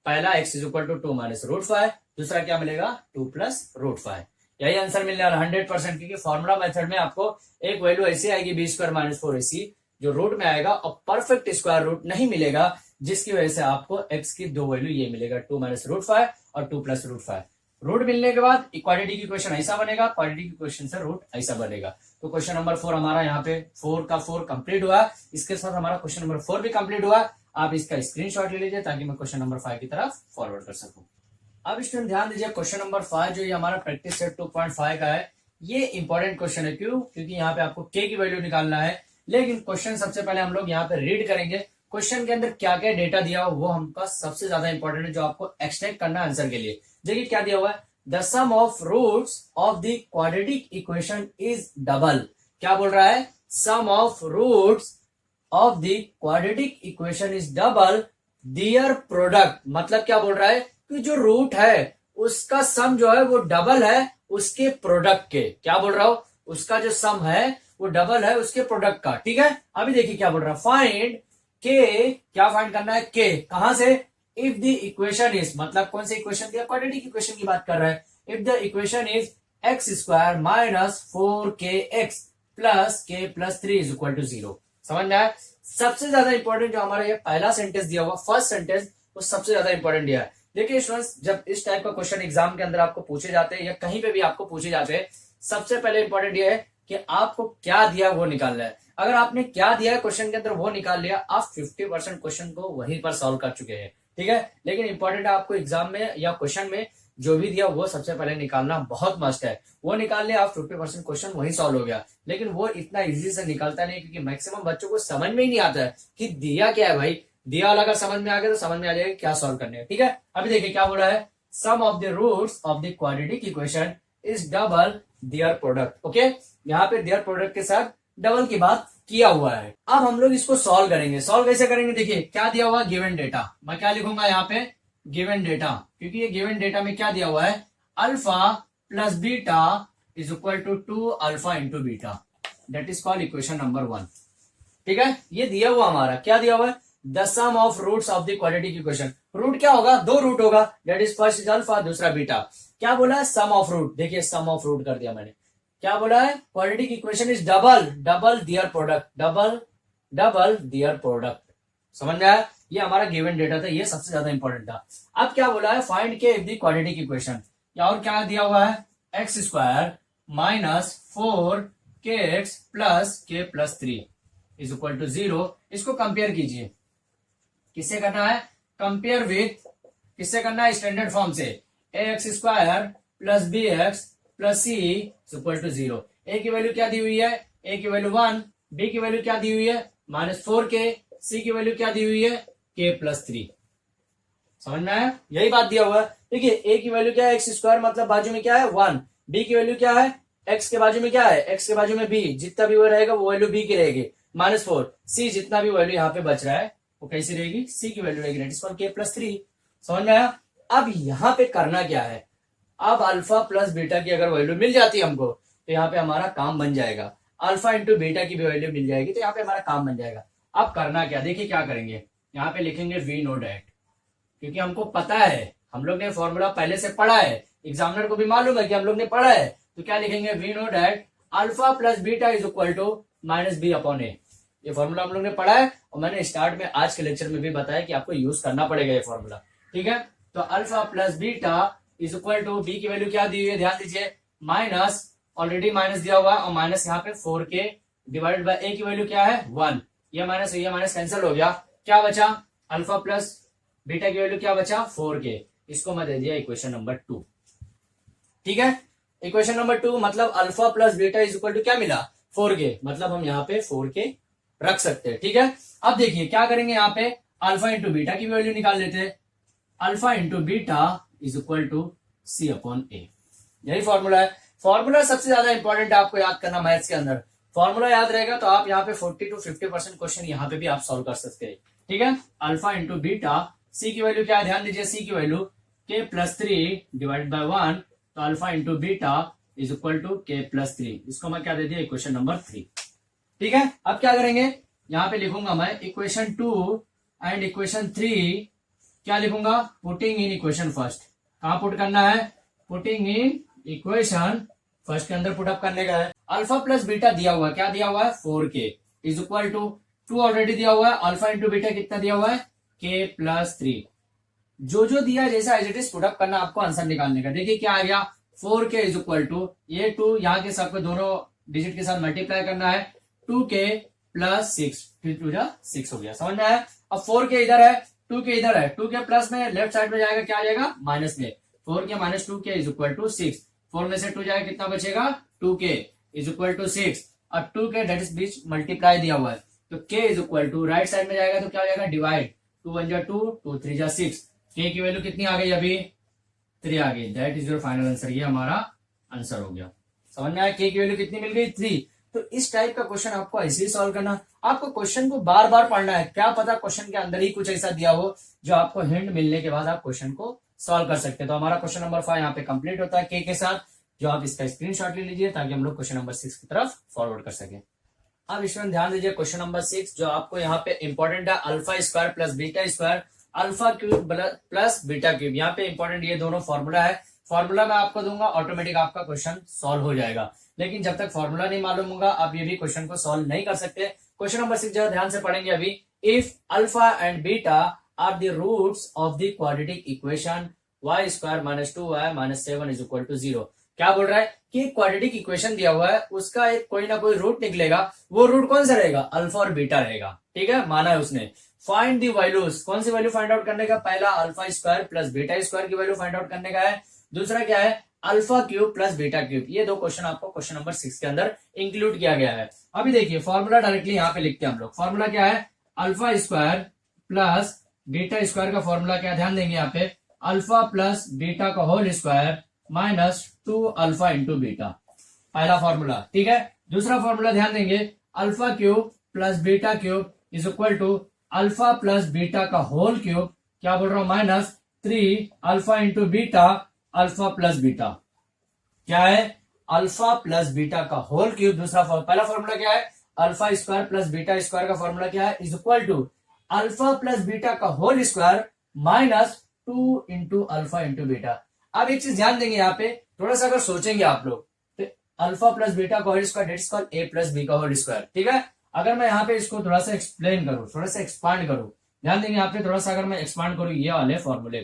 पहला x is equal to 2 minus root 5, दूसरा क्या मिलेगा 2 प्लस रूट 5। यही आंसर मिलने वाला 100%, क्योंकि फॉर्मूला मेथड में आपको एक वैल्यू ऐसी आएगी बी स्क्वायर माइनस 4ac जो रूट में आएगा और परफेक्ट स्क्वायर रूट नहीं मिलेगा, जिसकी वजह से आपको x की दो वैल्यू ये मिलेगा 2 माइनस रूट 5 और 2 प्लस रूट 5। रूट मिलने के बाद इक्वालिटी की क्वेश्चन ऐसा बनेगा, क्वालिटी की क्वेश्चन से रूट ऐसा बनेगा। तो क्वेश्चन नंबर 4 हमारा यहाँ पे 4 का 4 कंप्लीट हुआ, इसके साथ हमारा क्वेश्चन नंबर 4 भी कंप्लीट हुआ। आप इसका स्क्रीनशॉट ले लीजिए ताकि मैं क्वेश्चन नंबर 5 की तरफ फॉरवर्ड कर सकूं। अब स्टूडेंट ध्यान दीजिए, क्वेश्चन नंबर 5 जो ये हमारा प्रैक्टिस सेट 2.5 का है, ये इंपॉर्टेंट क्वेश्चन है। क्यों? क्योंकि यहाँ पे आपको k की वैल्यू निकालना है। लेकिन क्वेश्चन सबसे पहले हम लोग यहाँ पे रीड करेंगे, क्वेश्चन के अंदर क्या क्या डेटा दिया हो वो हमका सबसे ज्यादा इंपॉर्टेंट है, जो आपको एक्सट्रैक्ट करना है आंसर के लिए। देखिए क्या दिया हुआ है, the sum of roots of the quadratic equation is double. क्या बोल रहा है, sum of roots of the quadratic equation is double their product. मतलब क्या बोल रहा है कि जो रूट है उसका सम जो है वो डबल है उसके प्रोडक्ट के। क्या बोल रहा हूं, उसका जो सम है वो डबल है उसके प्रोडक्ट का। ठीक है, अभी देखिए क्या बोल रहा है, फाइंड के, क्या फाइंड करना है, के कहां से, इफ द इक्वेशन इज, मतलब कौन सी इक्वेशन दिया, क्वाड्रेटिक इक्वेशन की बात कर रहा है। If the equation is x square minus 4kx plus k plus 3 is equal to 0। समझ में आया? सबसे ज्यादा इंपॉर्टेंट जो हमारा ये पहला सेंटेंस दिया हुआ, फर्स्ट सेंटेंस, वो सबसे ज्यादा इंपॉर्टेंट दिया है। देखिए स्टूडेंट्स, जब इस टाइप का क्वेश्चन एग्जाम के अंदर आपको पूछे जाते हैं या कहीं पे भी आपको पूछे जाते हैं, सबसे पहले इंपॉर्टेंट ये है कि आपको क्या दिया वो निकालना है। अगर आपने क्या दिया है क्वेश्चन के अंदर वो निकाल लिया, आप 50% क्वेश्चन को वहीं पर सॉल्व कर चुके हैं। ठीक है, लेकिन इंपॉर्टेंट है आपको एग्जाम में या क्वेश्चन में जो भी दिया वो सबसे पहले निकालना बहुत मस्ट है। वो निकाल लिया आप 50% क्वेश्चन वही सॉल्व हो गया। लेकिन वो इतना इजी से निकलता नहीं, क्योंकि मैक्सिमम बच्चों को समझ में ही नहीं आता है कि दिया क्या है। भाई दिया वाला अगर समझ में आ गया तो समझ में आ जाएगा क्या सॉल्व करने है। ठीक है, अभी देखिए क्या बोला है, sum of the roots of the quadratic equation is double their product. Okay, यहाँ पे देयर प्रोडक्ट के साथ डबल की बात किया हुआ है। अब हम लोग इसको सॉल्व करेंगे। सॉल्व कैसे करेंगे, देखिए क्या दिया हुआ, गिवन डेटा। मैं क्या लिखूंगा यहाँ पे, गिवन डेटा, क्योंकि ये गिवन डेटा में क्या दिया हुआ है, alpha plus beta is equal to 2 alpha into beta, that is called equation number 1। ठीक है, ये दिया हुआ हमारा क्या दिया हुआ है, the sum of roots of the quadratic equation. Root क्या होगा, दो रूट होगा, that is first is alpha दूसरा बीटा। क्या बोला है, सम ऑफ रूट। देखिए सम ऑफ रूट कर दिया मैंने। क्या बोला है, quadratic equation is double, double their product, double double their product. समझ में आया? ये हमारा गिवन डेटा था, ये सबसे ज्यादा इंपॉर्टेंट था। अब क्या बोला है, फाइंड के इफ द क्वाड्रेटिक इक्वेशन, या और क्या दिया हुआ है, x square minus 4kx plus k plus 3 is equal to 0। इसको कंपेयर कीजिए, किससे करना है, कंपेयर विथ, किससे करना है, स्टैंडर्ड फॉर्म से, a x square plus B x plus c equal to 0। A की वैल्यू क्या दी हुई है, ए की वैल्यू 1, बी की वैल्यू क्या दी हुई है -4k, सी की वैल्यू क्या दी हुई है k प्लस 3। समझ में आया? यही बात दिया हुआ है। देखिए ए की वैल्यू क्या है, एक्स स्क्वायर मतलब बाजू में क्या है 1, बी की वैल्यू क्या है, एक्स के बाजू में क्या है, एक्स के बाजू में बी, जितना भी वो रहेगा वो वैल्यू बी की रहेगी -4, सी जितना भी वैल्यू यहाँ पे बच रहा है वो कैसी रहेगी, सी की वैल्यू रहेगी, that is called k plus 3। समझ में आया? अब यहाँ पे करना क्या है, अब अल्फा प्लस बीटा की अगर वैल्यू मिल जाती है हमको तो यहाँ पे हमारा काम बन जाएगा। अल्फा इंटू बीटा की भी वैल्यू मिल जाएगी तो यहाँ पे हमारा काम बन जाएगा। अब करना क्या, देखिए क्या करेंगे, यहाँ पे लिखेंगे वी नो डैट, क्योंकि हमको पता है, हम लोग ने फॉर्मूला पहले से पढ़ा है, एग्जामिनर को भी मालूम है कि हम लोग ने पढ़ा है। तो क्या लिखेंगे, we know that alpha plus beta is equal to minus b upon a. ये फॉर्मूला हम लोग ने पढ़ा है और मैंने स्टार्ट में आज के लेक्चर में भी बताया कि आपको यूज करना पड़ेगा ये फॉर्मूला। ठीक है, तो alpha plus beta is equal to, B की वैल्यू क्या दी हुई है, ध्यान दीजिए, माइनस, ऑलरेडी माइनस दिया हुआ और माइनस यहाँ पे 4k डिवाइडेड बाय ए की वैल्यू क्या है 1, ये माइनस कैंसिल हो गया, क्या बचा, अल्फा प्लस बीटा की वैल्यू क्या बचा 4k, इसको मैं दे दिया इक्वेशन नंबर 2। ठीक है, इक्वेशन नंबर 2 मतलब alpha plus beta is equal to क्या मिला 4k, मतलब हम यहाँ पे 4k रख सकते हैं। ठीक है, अब देखिए क्या करेंगे, यहाँ पे अल्फा इंटू बीटा की वैल्यू निकाल लेते हैं। Alpha into beta is equal to c upon a, यही फॉर्मूला है। फॉर्मूला सबसे ज्यादा इंपॉर्टेंट है आपको याद करना मैथ्स के अंदर। फॉर्मूला याद रहेगा तो आप यहाँ पे 40 to 50% क्वेश्चन यहाँ पे भी आप सॉल्व कर सकते हैं। ठीक है, अल्फा इंटू बीटा, सी की वैल्यू क्या है, ध्यान दीजिए, सी की वैल्यू के प्लस 3 डिवाइड बाय 1, तो alpha into beta is equal to K plus 3, इसको मैं क्या दे दिया, इक्वेशन नंबर 3। ठीक है, अब क्या करेंगे, यहाँ पे लिखूंगा मैं इक्वेशन 2 एंड इक्वेशन 3, क्या लिखूंगा, पुटिंग इन इक्वेशन फर्स्ट। कहां पुट करना है, पुटिंग इन इक्वेशन फर्स्ट के अंदर पुटअप करने का है। अल्फा प्लस बीटा दिया हुआ है, क्या दिया हुआ है, 4k is equal to 2 already दिया हुआ है, अल्फा इंटू बीटा कितना दिया हुआ है, k प्लस 3। जो जो दिया जैसा एज इट इज पुटअप करना, आपको आंसर निकालने का। देखिए क्या आ गया, 4k इज इक्वल टू, ये 2 यहाँ के सबको दोनों डिजिट के साथ मल्टीप्लाई करना है, 2k प्लस 6, फिर 2 जा 6 हो गया, समझ में आया। अब 4k इधर है, 2k इधर है, 2k प्लस में लेफ्ट साइड में जाएगा, क्या आ जाएगा, माइनस में, 4k minus 2k is equal to 6, 4 में से 2 जाएगा, कितना बचेगा, 2k इज इक्वल टू 6, और 2k date is beach multiply दिया हुआ है, तो k is equal to right side में जाएगा तो क्या हो जाएगा, डिवाइड, 2 1 जा 2, 2 3 जा 6, k की वैल्यू कितनी आ गई, अभी 3 आ गई। That is your final answer, ये हमारा आंसर हो गया। समझ में आया, k की वैल्यू कितनी मिल गई, 3। तो इस टाइप का क्वेश्चन आपको ऐसे ही सॉल्व करना, आपको क्वेश्चन को बार बार पढ़ना है, क्या पता क्वेश्चन के अंदर ही कुछ ऐसा दिया हो जो आपको हिंट मिलने के बाद आप क्वेश्चन को सॉल्व कर सकते हैं। तो हमारा क्वेश्चन नंबर 5 यहाँ पे कंप्लीट होता है k के साथ, जो आप इसका स्क्रीनशॉट ले लीजिए ताकि हम लोग क्वेश्चन नंबर 6 की तरफ फॉरवर्ड कर सके। अब इसमें ध्यान दीजिए, क्वेश्चन नंबर 6 जो आपको यहाँ पे इंपॉर्टेंट है, alpha square plus beta square, alpha cube plus beta cube, यहाँ पे इंपॉर्टेंट ये दोनों फॉर्मूला है। फॉर्मूला मैं आपको दूंगा, ऑटोमेटिक आपका क्वेश्चन सॉल्व हो जाएगा, लेकिन जब तक फॉर्मूला नहीं मालूम होगा आप ये भी क्वेश्चन को सॉल्व नहीं कर सकते। क्वेश्चन नंबर 6 जरा ध्यान से पढ़ेंगे अभी, if alpha and beta are the roots of the quadratic equation y square minus 2y minus 7 is equal to 0। क्या बोल रहा है कि क्वाड्रेटिक इक्वेशन दिया हुआ है, उसका एक कोई ना कोई रूट निकलेगा, वो रूट कौन सा रहेगा, अल्फा और बीटा रहेगा। ठीक है, माना है उसने। फाइंड दी वैल्यूज, कौन सी वैल्यू फाइंड आउट करने का, पहला alpha square plus beta square की वैल्यू फाइंड आउट करने का है, दूसरा क्या है, alpha cube plus beta cube. ये दो क्वेश्चन आपको क्वेश्चन नंबर 6 के अंदर इंक्लूड किया गया है। अभी देखिए फॉर्मूला डायरेक्टली यहाँ पे लिखते हैं हम लोग। फॉर्मूला क्या है, alpha square plus beta square का फॉर्मूला क्या, ध्यान देंगे यहाँ पे, अल्फा प्लस बीटा का whole square minus 2 alpha into beta, पहला फॉर्मूला। ठीक है, दूसरा फॉर्मूला ध्यान देंगे, alpha cube plus beta cube is equal to alpha plus beta का होल क्यूब, क्या बोल रहा हूं, minus 3 alpha into beta alpha plus beta, क्या है, अल्फा प्लस बीटा का होल क्यूब। दूसरा पहला फॉर्मूला क्या है, alpha square plus beta square का फॉर्मूला क्या है, is equal to alpha plus beta का whole square minus 2 into alpha into beta. अब एक चीज ध्यान देंगे यहाँ पे, थोड़ा सा अगर सोचेंगे आप लोग, तो अल्फा प्लस बीटा का whole square that's called A plus B का होल स्क्वायर। ठीक है, अगर मैं यहाँ पे इसको थोड़ा सा एक्सप्लेन करूं, थोड़ा सा एक्सपांड करूं, ध्यान देंगे यहाँ पे थोड़ा सा, अगर मैं एक्सपांड करूं ये वाले फॉर्मूले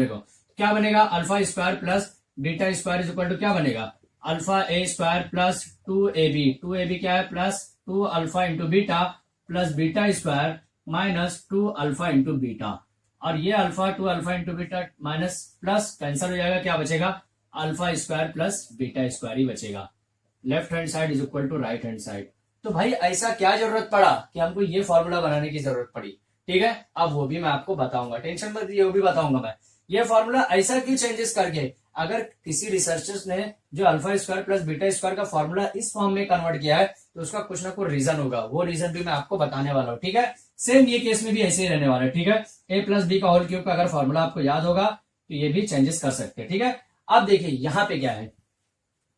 को, क्या बनेगा, alpha square plus beta square is equal to क्या बनेगा, अल्फा ए स्क्वायर प्लस 2ab, 2ab क्या है, plus 2 alpha into beta plus beta square minus 2 alpha into beta, और ये alpha 2 alpha into beta minus plus cancel हो जाएगा, क्या बचेगा, alpha square plus beta square ही बचेगा। Left hand side is equal to right hand side. तो भाई ऐसा क्या जरूरत पड़ा कि हमको ये फॉर्मूला बनाने की जरूरत पड़ी। ठीक है, अब वो भी मैं आपको बताऊंगा, टेंशन मत लीजिए, वो भी बताऊंगा मैं। ये फॉर्मूला ऐसा क्यों चेंजेस करके, अगर किसी रिसर्चर्स ने जो alpha square plus beta square का फॉर्मूला इस फॉर्म में कन्वर्ट किया है, तो उसका कुछ ना कुछ रीजन होगा, वो रीजन भी मैं आपको बताने वाला हूँ। ठीक है, सेम ये केस में भी ऐसे ही रहने वाला है। ठीक है, ए प्लस बी का होल क्यूब का अगर फॉर्मूला आपको याद होगा तो ये भी चेंजेस कर सकते हैं। ठीक है, अब देखिए यहाँ पे क्या है,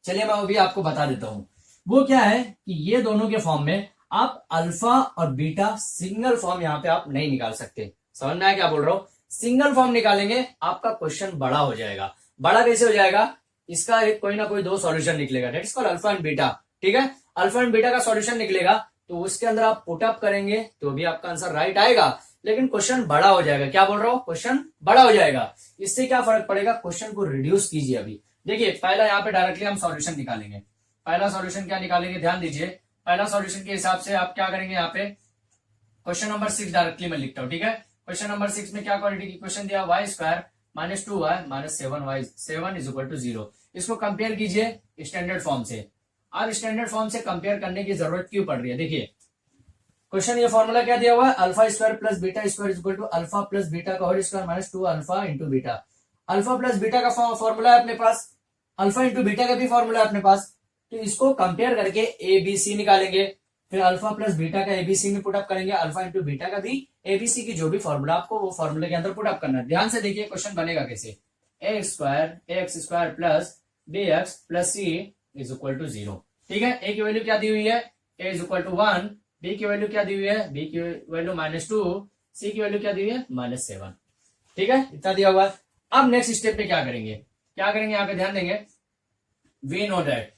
चलिए मैं वो भी आपको बता देता हूँ। वो क्या है कि ये दोनों के फॉर्म में आप अल्फा और बीटा सिंगल फॉर्म यहाँ पे आप नहीं निकाल सकते। समझ में आया क्या बोल रहा हूँ, सिंगल फॉर्म निकालेंगे आपका क्वेश्चन बड़ा हो जाएगा। बड़ा कैसे हो जाएगा, इसका एक कोई ना कोई दो सॉल्यूशन निकलेगा, that is called alpha and beta. ठीक है, अल्फा एंड बीटा का सॉल्यूशन निकलेगा तो उसके अंदर आप पुटअप करेंगे तो भी आपका आंसर राइट आएगा, लेकिन क्वेश्चन बड़ा हो जाएगा। क्या बोल रहा हूँ, क्वेश्चन बड़ा हो जाएगा। इससे क्या फर्क पड़ेगा, क्वेश्चन को रिड्यूस कीजिए। अभी देखिए पहला यहाँ पे डायरेक्टली हम सॉल्यूशन निकालेंगे। पहला सॉल्यूशन क्या निकालेंगे, ध्यान दीजिए। पहला सॉल्यूशन के हिसाब से आप क्या करेंगे, यहाँ पे क्वेश्चन नंबर 6 डायरेक्टली मैं लिखता हूँ। ठीक है, क्वेश्चन नंबर 6 में क्या क्वाड्रेटिक इक्वेशन दिया, Y square minus 2y minus 7y 7 is equal to 0। इसको कंपेयर कीजिए स्टैंडर्ड फॉर्म से। अब स्टैंडर्ड फॉर्म से कंपेयर करने की जरूरत क्यों पड़ रही है, देखिए क्वेश्चन ये फॉर्मूला क्या दिया हुआ है, alpha square plus beta square is equal to alpha plus beta का whole square minus 2 alpha into beta. Alpha plus beta का फॉर्मूला है अपने पास, अल्फा इंटू बीटा का भी फॉर्मूला है अपने पास, तो इसको कंपेयर करके एबीसी निकालेंगे, फिर अल्फा प्लस बीटा का एबीसी में पुटअप करेंगे, अल्फा इंटू बीटा का भी एबीसी की जो भी फॉर्मूला आपको वो फॉर्मूले के अंदर पुटअप करना है। ध्यान से देखिए क्वेश्चन बनेगा कैसे, X square plus B x plus C is equal to 0। ठीक है, ए की वैल्यू क्या दी हुई है, ए इज इक्वल टू 1, बी की वैल्यू क्या दी हुई है, बी की वैल्यू -2, सी की वैल्यू क्या दी हुई है -7। ठीक है, इतना दिया हुआ है। अब नेक्स्ट स्टेप में क्या करेंगे, यहाँ पे ध्यान देंगे, वी नो दैट,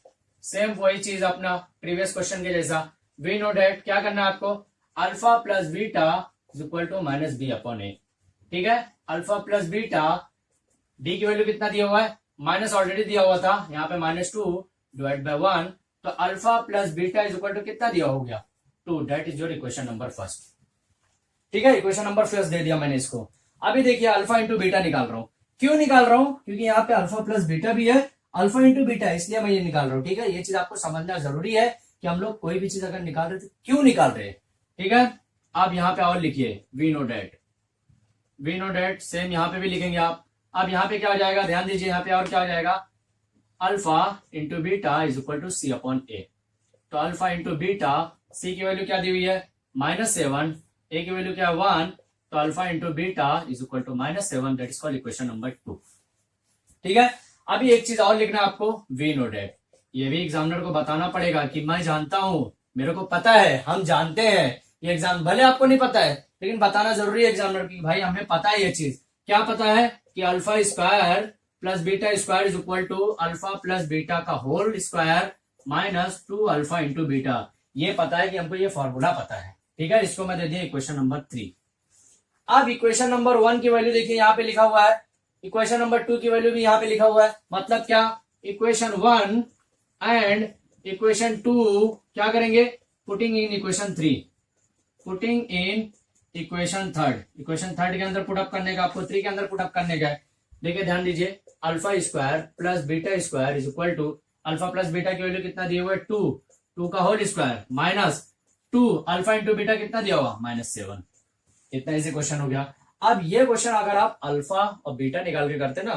सेम वही चीज अपना प्रीवियस क्वेश्चन के जैसा, वी नो दैट क्या करना है आपको, alpha plus beta is equal to minus b upon a. ठीक है, अल्फा प्लस बीटा, डी की वैल्यू कितना दिया हुआ है, माइनस ऑलरेडी दिया हुआ था, यहाँ पे -2 डिवाइड बाय 1, तो alpha plus beta is equal to कितना दिया हो गया 2, that is your equation number first. ठीक है, इक्वेशन नंबर फर्स्ट दे दिया मैंने इसको। अभी देखिए अल्फा इंटू बीटा निकाल रहा हूं, क्यों निकाल रहा हूं, क्योंकि यहाँ पे अल्फा प्लस बीटा भी है, अल्फा इंटू बीटा, इसलिए मैं ये निकाल रहा हूं। ठीक है, ये चीज आपको समझना जरूरी है कि हम लोग कोई भी चीज अगर निकाल रहे तो क्यों निकाल रहे हैं। ठीक है, आप यहाँ पे और लिखिए वी नो डेट, सेम यहाँ पे भी लिखेंगे आप। अब यहाँ पे क्या हो जाएगा, ध्यान दीजिए, यहाँ पे और क्या हो जाएगा, alpha into beta is equal to c upon a. तो अल्फा इंटू बीटा, सी की वैल्यू क्या दी हुई है -7, ए की वैल्यू क्या है 1, तो alpha into beta is equal to -7, that is called equation number 2। ठीक है, अभी एक चीज और लिखना है आपको, वी नो डेट, ये भी एग्जामिनर को बताना पड़ेगा कि मैं जानता हूं, मेरे को पता है, हम जानते हैं, ये एग्जाम भले आपको नहीं पता है लेकिन बताना जरूरी है एग्जामिनर की, भाई हमें पता है ये चीज। क्या पता है कि alpha square plus beta square is equal to alpha plus beta का whole square minus 2 alpha into beta, ये पता है कि हमको ये फॉर्मूला पता है। ठीक है, इसको मैं दे दिया इक्वेशन नंबर 3। अब इक्वेशन नंबर 1 की वैल्यू देखिए यहाँ पे लिखा हुआ है, इक्वेशन नंबर 2 की वैल्यू भी यहाँ पे लिखा हुआ है, मतलब क्या, इक्वेशन 1 एंड इक्वेशन 2 क्या करेंगे, putting in equation 3, putting in equation third के अंदर पुटअप करने का, आपको 3 के अंदर पुटअप करने का है। देखिए ध्यान दीजिए, alpha square plus beta square is equal to, alpha plus beta की वैल्यू कितना दिया हुआ है 2 का whole square minus 2 alpha into beta कितना दिया हुआ -7। इतना इजी क्वेश्चन हो गया। अब ये क्वेश्चन अगर आप अल्फा और बीटा निकाल के करते ना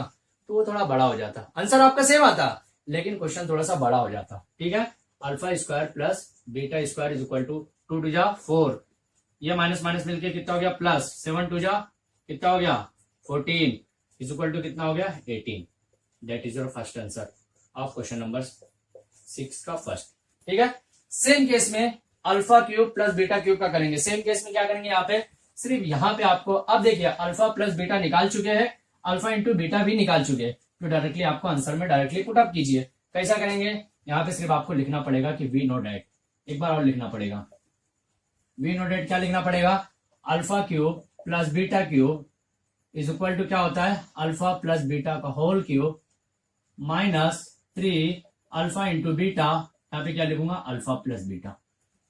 तो वो थोड़ा बड़ा हो जाता, आंसर आपका सेम आता लेकिन क्वेश्चन थोड़ा सा बड़ा हो जाता। ठीक है, alpha square plus beta square is equal to 2 टू जा 4, ये माइनस माइनस मिलके कितना हो गया प्लस, 7 टू जा कितना हो गया 14 इज इक्वल टू कितना हो गया 18। That is your first answer of question number 6 का फर्स्ट। ठीक है, सेम केस में alpha cube plus beta cube का करेंगे। सेम केस में क्या करेंगे, यहाँ पे सिर्फ यहाँ पे आपको, अब देखिए अल्फा प्लस बीटा निकाल चुके हैं, अल्फा इंटू बीटा भी निकाल चुके हैं, तो डायरेक्टली आपको आंसर में डायरेक्टली पुटअप कीजिए। कैसा करेंगे, यहाँ पे सिर्फ आपको लिखना पड़ेगा कि वी नो डेट, एक बार और लिखना पड़ेगा, वी नो डेट क्या लिखना पड़ेगा, alpha cube plus beta cube is equal to क्या होता है, अल्फा प्लस बीटा का whole cube minus 3 alpha into beta, यहाँ पे क्या लिखूंगा अल्फा प्लस बीटा।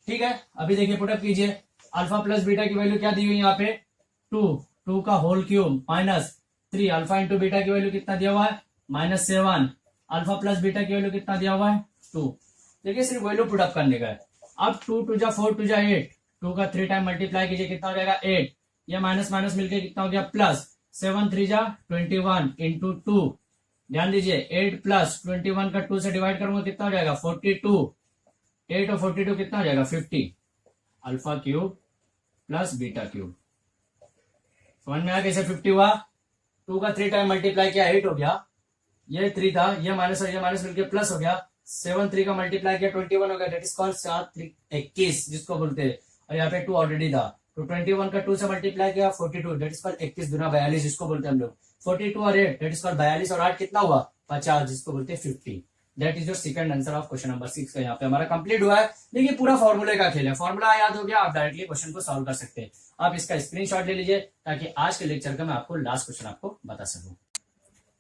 ठीक है, अभी देखिए पुटअप कीजिए, अल्फा प्लस बीटा की वैल्यू क्या दी हुई है यहाँ पे 2 का whole cube minus 3 alpha into beta की वैल्यू कितना दिया हुआ है -7, अल्फा प्लस बीटा की वैल्यू कितना दिया हुआ है 2। देखिए सिर्फ वैल्यू पुटअप करने का है। अब 2 टू जा 4 टू जा 8, 2 का 3 टाइम मल्टीप्लाई कीजिए कितना हो जाएगा 8, ये माइनस माइनस मिलकर कितना हो गया प्लस, 7 3 जा 21 इंटू 2, ध्यान दीजिए 8 प्लस 21 का 2 से डिवाइड करूंगा कितना हो जाएगा 42, 8 और 42 कितना हो जाएगा 50, alpha cube plus beta cube. समझ में आया कैसे 50 हुआ, 2 का 3 टाइम मल्टीप्लाई किया 8 हो गया, ये 3 था, ये माइनस और ये माइनस मिलकर प्लस हो गया, 7 3 का मल्टीप्लाई किया 21 हो गया, दैट इज कॉल्ड 7 3 21 जिसको बोलते हैं, और यहाँ पे 2 ऑलरेडी था, तो 21 का 2 से मल्टीप्लाई किया 42, दैट इज कॉल्ड 21 दुना 42 जिसको बोलते हैं हम लोग, 42 और 8 दैट इज कॉल्ड 42 और 8 कितना हुआ 50 जिसको बोलते हैं 50। That is your second answer of question number 6 का यहाँ पे हमारा कंप्लीट हुआ है। देखिए पूरा फॉर्मूले का खेल है, फॉर्मूला याद हो गया, आप डायरेक्टली क्वेश्चन को सॉल्व कर सकते हैं। आप इसका स्क्रीनशॉट ले लीजिए ताकि आज के लेक्चर का मैं आपको लास्ट क्वेश्चन आपको बता सकूं।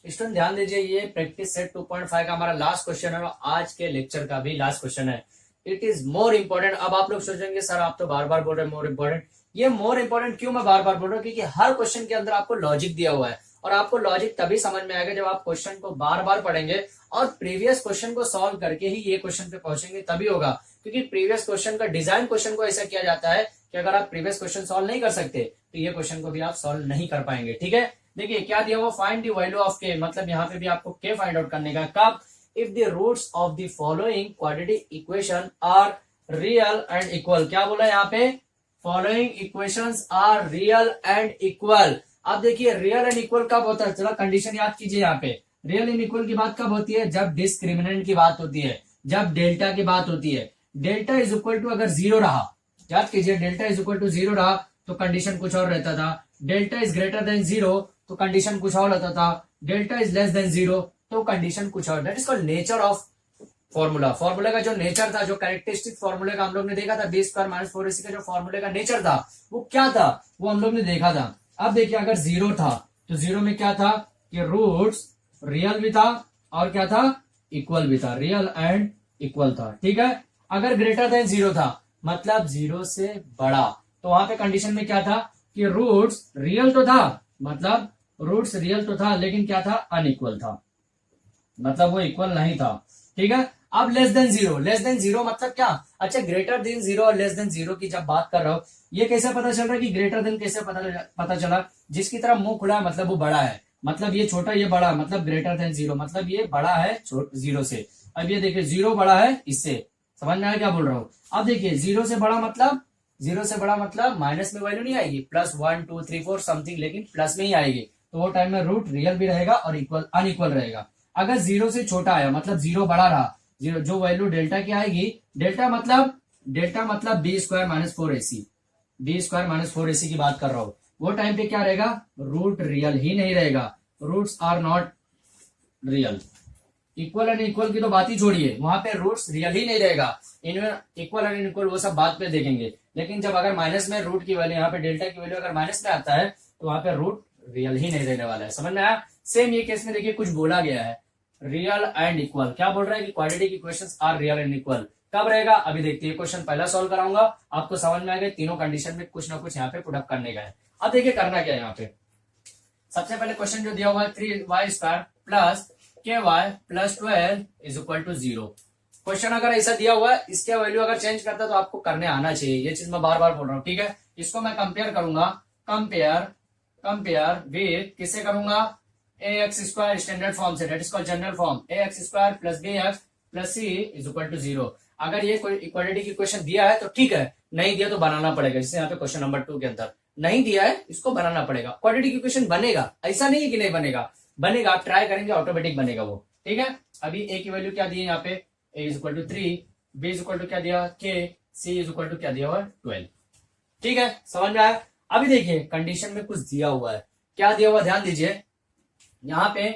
स्टूडेंट ध्यान दीजिए, ये प्रैक्टिस सेट 2.5 का हमारा लास्ट क्वेश्चन है और आज के लेक्चर का भी लास्ट क्वेश्चन है। It is more important. अब आप लोग सोचेंगे सर आप तो बार बार बोल रहे हैं मोर इंपॉर्टेंट, ये मोर इंपॉर्टेंट क्यों मैं बार बार बोल रहा हूँ, क्योंकि हर क्वेश्चन के अंदर आपको लॉजिक दिया हुआ है और आपको लॉजिक तभी समझ में आएगा जब आप क्वेश्चन को बार बार पढ़ेंगे और प्रीवियस क्वेश्चन को सॉल्व करके ही ये क्वेश्चन पे पहुंचेंगे, तभी होगा। क्योंकि प्रीवियस क्वेश्चन का डिजाइन क्वेश्चन को ऐसा किया जाता है कि अगर आप प्रीवियस क्वेश्चन सॉल्व नहीं कर सकते तो ये क्वेश्चन को भी आप सॉल्व नहीं कर पाएंगे। ठीक है, देखिए क्या दिया हुआ, फाइंड द वैल्यू ऑफ के, मतलब यहाँ पे भी आपको के फाइंड आउट करने का। कब? If the roots of the following quadratic equation are real and equal. क्या बोला यहाँ पे? Following equations are real and equal. अब देखिए रियल एंड इक्वल कब होता है, चलो कंडीशन याद कीजिए। यहाँ पे रियल एंड इक्वल की बात कब होती है? जब डिस्क्रिमिनेंट की बात होती है, जब डेल्टा की बात होती है। डेल्टा इज इक्वल टू अगर जीरो रहा, याद कीजिए delta is equal to zero रहा तो कंडीशन कुछ और रहता था। Delta is greater than zero तो कंडीशन कुछ और रहता था। Delta is less than zero तो कंडीशन कुछ और। That is called nature of formula. Formula का जो नेचर था, जो कैरेक्टरिस्टिक फॉर्मूले का हम लोग ने देखा था, बी स्क्वायर माइनस 4ac का जो फॉर्मूले का नेचर था वो क्या था, वो हम लोग ने देखा था। अब देखिए अगर जीरो था तो जीरो में क्या था कि रूट्स रियल भी था और क्या था, इक्वल भी था, रियल एंड इक्वल था। ठीक है, अगर ग्रेटर देन जीरो था मतलब जीरो से बड़ा, तो वहां पे कंडीशन में क्या था कि रूट्स रियल तो था, मतलब रूट्स रियल तो था लेकिन क्या था, अनइक्वल था, मतलब वो इक्वल नहीं था। ठीक है, अब less than zero, less than zero मतलब क्या, अच्छा ग्रेटर देन जीरो और लेस देन जीरो की जब बात कर रहा हूं, ये कैसे पता चल रहा है कि ग्रेटर देन कैसे पता चला? जिसकी तरफ मुंह खुला है मतलब वो बड़ा है, मतलब ये छोटा ये बड़ा, मतलब ग्रेटर देन जीरो मतलब ये बड़ा है जीरो से। अब ये देखिए जीरो बड़ा है इससे, समझ में आया क्या बोल रहा हूँ? अब देखिए जीरो से बड़ा मतलब, जीरो से बड़ा मतलब माइनस में वैल्यू नहीं आएगी, प्लस 1 2 3 4 समथिंग, लेकिन प्लस में ही आएगी, तो वो टाइम में रूट रियल भी रहेगा और इक्वल अनइक्वल रहेगा। अगर जीरो से छोटा आया मतलब जीरो बड़ा रहा, जीरो जो वैल्यू डेल्टा की आएगी, डेल्टा मतलब B square minus 4ac, B square minus 4ac की बात कर रहा हूं, वो टाइम पे क्या रहेगा, रूट रियल ही नहीं रहेगा, roots are not real. Equal and equal की तो बात ही छोड़िए, वहां पे रूट्स रियल ही नहीं रहेगा। इक्वल एंड इक्वल वो सब बात पे देखेंगे, लेकिन जब अगर माइनस में रूट की वैल्यू, यहाँ पे डेल्टा की वैल्यू अगर माइनस में आता है तो वहां पे रूट रियल ही नहीं रहने वाला है। समझ में आया? सेम ये केस में देखिए कुछ बोला गया है, रियल एंड इक्वल। क्या बोल रहा है कि quadratic equations are real and equal. कब रहेगा अभी देखते हैं, क्वेश्चन पहला सॉल्व कराऊंगा, आपको समझ में आएगा तीनों कंडीशन में कुछ ना कुछ यहाँ पे पुटअप करने का है। अब देखिए करना क्या है यहाँ पे, सबसे पहले क्वेश्चन जो दिया हुआ है 3y square plus ky plus 12 is equal to 0। Question अगर ऐसा दिया हुआ है, इसके वैल्यू अगर चेंज करता है तो आपको करने आना चाहिए, ये चीज मैं बार बार बोल रहा हूँ। ठीक है, इसको मैं कंपेयर करूंगा, कंपेयर विद किससे करूंगा, ax स्क्वायर स्टैंडर्ड फॉर्म से, that is called general form, ax square plus bx plus c is equal to 0। अगर ये कोई इक्वालिटी की क्वेश्चन दिया है तो ठीक है, नहीं दिया तो बनाना पड़ेगा। जैसे यहाँ पे क्वेश्चन नंबर 2 के अंदर नहीं दिया है, इसको बनाना पड़ेगा। क्वाड्रेटिक इक्वेशन बनेगा, ऐसा नहीं है कि नहीं बनेगा, बनेगा, आप ट्राई करेंगे ऑटोमेटिक बनेगा वो। ठीक है, अभी a की वैल्यू क्या दी है यहाँ पे, a is equal to 3, b is equal to क्या दिया k, c is equal to क्या दिया हुआ 12। ठीक है, समझ में आया? अभी देखिए कंडीशन में कुछ दिया हुआ है, क्या दिया हुआ ध्यान दीजिए, यहाँ पे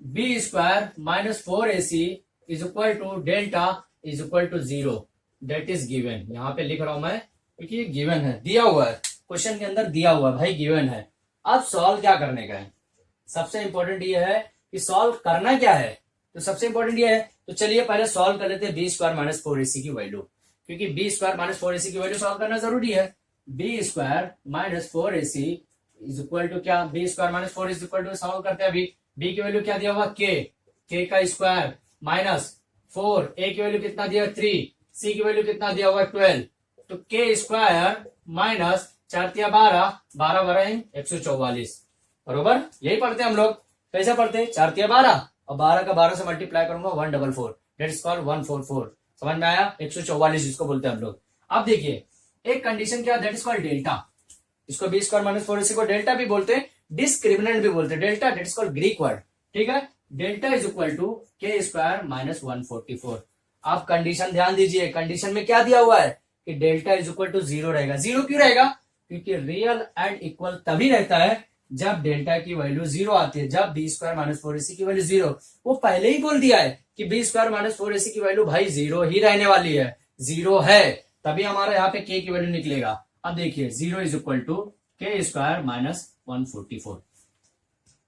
B square minus 4ac is equal to delta is equal to 0, that is given. यहाँ पे लिख रहा हूं मैं क्योंकि ये गिवन है, दिया हुआ है, क्वेश्चन के अंदर दिया हुआ है भाई, गिवन है। अब सॉल्व क्या करने का है, सबसे इंपॉर्टेंट ये है कि सॉल्व करना क्या है, तो सबसे इंपॉर्टेंट ये है, तो चलिए पहले सॉल्व कर लेते हैं बी स्क्वायर माइनस 4ac की वैल्यू, क्योंकि बी स्क्वायर माइनस 4ac की वैल्यू सॉल्व करना जरूरी है। B square minus 4ac is equal to क्या, b square minus 4 is equal to, solve करते हैं अभी। बी की वैल्यू क्या दिया हुआ के का स्क्वायर माइनस 4, ए की वैल्यू कितना दिया 3, सी की वैल्यू कितना दिया हुआ 12, तो के स्क्वायर माइनस 4 या 12, 12 12 144, बरोबर यही पढ़ते हैं हम लोग। कैसे पढ़ते हैं, 4 या 12 और 12 का 12 से मल्टीप्लाई करूंगा 144, डेट इज कॉल्ड 144। समझ में आया, 144 जिसको बोलते हैं हम लोग। अब देखिए एक कंडीशन क्या, दैट इज कॉल्ड डेल्टा, इसको बी स्क्वायर माइनस 4ac को डेल्टा भी बोलते हैं, डिस्क्रिमिनेंट भी बोलते हैं, delta that is called Greek word. ठीक है, डेल्टा इज इक्वल टू के स्क्वायर माइनस 144। आप कंडीशन ध्यान दीजिए, कंडीशन में क्या दिया हुआ है कि डेल्टा इज इक्वल टू 0 रहेगा। 0 क्यों रहेगा, क्योंकि रियल एंड इक्वल तभी रहता है जब डेल्टा की वैल्यू 0 आती है, जब बी स्क्वायर माइनस 4ac की वैल्यू 0। वो पहले ही बोल दिया है कि बी स्क्वायर माइनस 4ac की वैल्यू भाई 0 ही रहने वाली है, 0 है, तभी हमारा यहाँ पे के की वैल्यू निकलेगा। अब देखिए 0 इज इक्वल टू के स्क्वायर माइनस 144।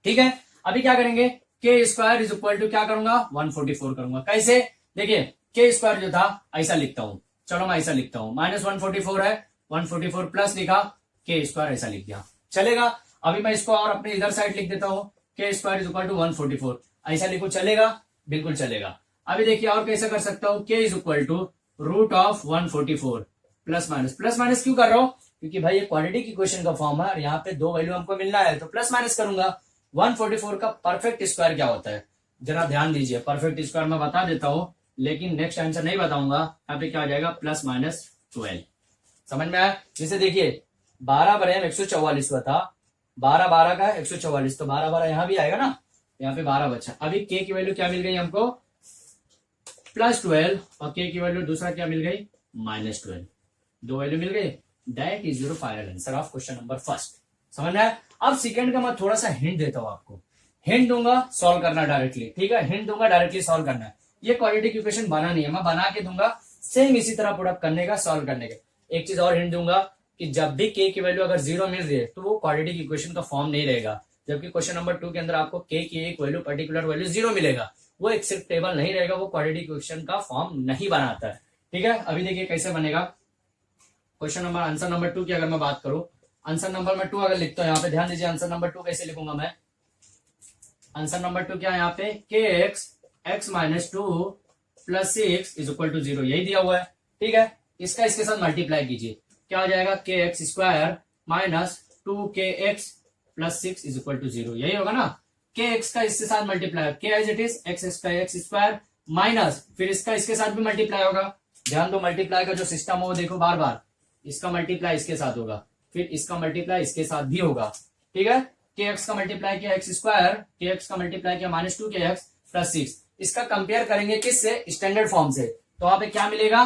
ठीक है, अभी क्या करेंगे, के स्क्वायर इज इक्वल टू क्या करूंगा 144 करूंगा। कैसे, देखिए के स्क्वायर जो था ऐसा लिखता हूं, चलो मैं ऐसा लिखता हूं, माइनस 144 है, 144 प्लस लिखा, के स्क्वायर ऐसा लिख दिया, चलेगा। अभी मैं इसको और अपने इधर साइड लिख देता हूं, के स्क्वायर इज इक्वल टू 144, ऐसा लिखो, चलेगा, बिल्कुल चलेगा। अभी देखिए और कैसे कर सकता हूं, K is equal to root of 144 plus minus क्यों कर रहा हूं? क्योंकि भाई ये क्वाड्रेटिक इक्वेशन का फॉर्म है और यहाँ पे दो वैल्यू हमको मिलना है तो प्लस माइनस करूंगा। 144 का परफेक्ट स्क्वायर क्या होता है जरा ध्यान दीजिए। परफेक्ट स्क्वायर मैं बता देता हूं लेकिन नेक्स्ट आंसर नहीं बताऊंगा। यहाँ पे क्या हो जाएगा प्लस माइनस 12। समझ में आया? जैसे देखिए 12 बरे 144 हुआ था, 12 का 144 तो 12 यहाँ भी आएगा ना, यहाँ पे 12 बचा। अभी के की वैल्यू क्या मिल गई हमको +12 और के की वैल्यू दूसरा क्या मिल गई -12। दो वैल्यू मिल गई। That is your final answer of question number first. समझ में आया? अब सेकंड का मैं थोड़ा सा हिंट देता हूं आपको। हिंट दूंगा सॉल्व करना डायरेक्टली, ठीक है? हिंट दूंगा डायरेक्टली सॉल्व करना है। ये क्वाड्रेटिक इक्वेशन बना नहीं है, मैं बना के दूंगा सेम इसी तरह प्रोडक्ट करने का, सॉल्व करने का। एक चीज और हिंट दूंगा कि जब भी के की वैल्यू अगर 0 मिल रही है तो वो क्वाड्रेटिक इक्वेशन का फॉर्म नहीं रहेगा। जबकि क्वेश्चन नंबर 2 के अंदर आपको के की एक वैल्यू पर्टिकुलर वैल्यू 0 मिलेगा, वो एक्सेप्टेबल नहीं रहेगा, वो क्वाड्रेटिक इक्वेशन का फॉर्म नहीं बनाता है। ठीक है, अभी देखिए कैसे बनेगा। क्वेश्चन नंबर आंसर नंबर 2 की अगर मैं बात करूं, आंसर नंबर में 2 अगर लिखता हूं, यहाँ पे ध्यान दीजिए आंसर नंबर 2 कैसे लिखूंगा मैं। आंसर नंबर 2 क्या है यहाँ पे, K X X minus 2 plus 6 is equal to 0, यही दिया हुआ है। ठीक है, इसका इसके साथ मल्टीप्लाई कीजिए, क्या हो जाएगा K X square minus 2 X plus 6 is equal to 0, यही होगा ना। के एक्स का इसके साथ multiply, K as it is x square minus फिर इसका इसके साथ भी मल्टीप्लाई होगा। ध्यान दो, मल्टीप्लाई का जो सिस्टम हो वो देखो, बार बार इसका मल्टीप्लाई इसके साथ होगा, फिर इसका मल्टीप्लाई इसके साथ भी होगा। ठीक है, के एक्स का मल्टीप्लाई किया एक्स स्क्वायर, के एक्स का मल्टीप्लाई किया -2 के एक्स प्लस 6। इसका कंपेयर करेंगे किससे, स्टैंडर्ड फॉर्म से। तो वहां पे क्या मिलेगा,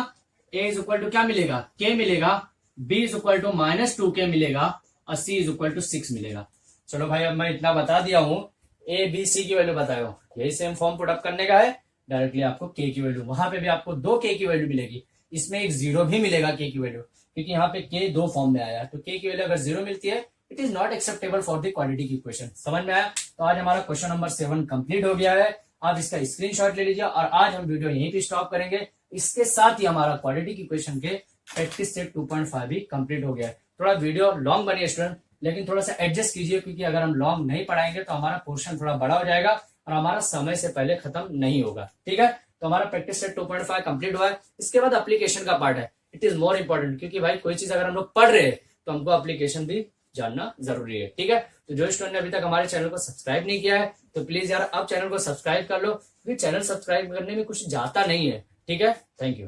ए इज इक्वल टू क्या मिलेगा, के मिलेगा, बी इज इक्वल टू -2 के मिलेगा और सी इज इक्वल टू 6 मिलेगा। चलो भाई, अब मैं इतना बता दिया हूं, ए बी सी की वैल्यू बताओ, यही सेम फॉर्म पुटअप करने का है। डायरेक्टली आपको के की वैल्यू, वहां पे भी आपको 2 के की वैल्यू मिलेगी, इसमें एक 0 भी मिलेगा के की वैल्यू, क्योंकि यहाँ पे के 2 फॉर्म में आया। तो के की वैल्यू अगर 0 मिलती है, it is not acceptable for the quadratic equation. समझ में आया? तो आज हमारा क्वेश्चन नंबर 7 कंप्लीट हो गया है। आप इसका स्क्रीनशॉट ले लीजिए और आज हम वीडियो यहीं पे स्टॉप करेंगे। इसके साथ ही हमारा क्वाड्रेटिक इक्वेशन के प्रैक्टिस सेट 2.5 भी कंप्लीट हो गया है। थोड़ा वीडियो लॉन्ग बनी स्टूडेंट, लेकिन थोड़ा सा एडजस्ट कीजिए, क्योंकि अगर हम लॉन्ग नहीं पढ़ाएंगे तो हमारा पोर्शन थोड़ा बड़ा हो जाएगा और हमारा समय से पहले खत्म नहीं होगा। ठीक है, तो हमारा प्रैक्टिस सेट 2.5 कंप्लीट हुआ है। इसके बाद एप्लीकेशन का पार्ट है, इट इज मोर इंपॉर्टेंट, क्योंकि भाई कोई चीज अगर हम लोग पढ़ रहे हैं तो हमको एप्लीकेशन भी जानना जरूरी है। ठीक है, तो जो स्टूडेंट ने अभी तक हमारे चैनल को सब्सक्राइब नहीं किया है तो प्लीज यार अब चैनल को सब्सक्राइब कर लो, क्योंकि चैनल सब्सक्राइब करने में कुछ जाता नहीं है। ठीक है, थैंक यू।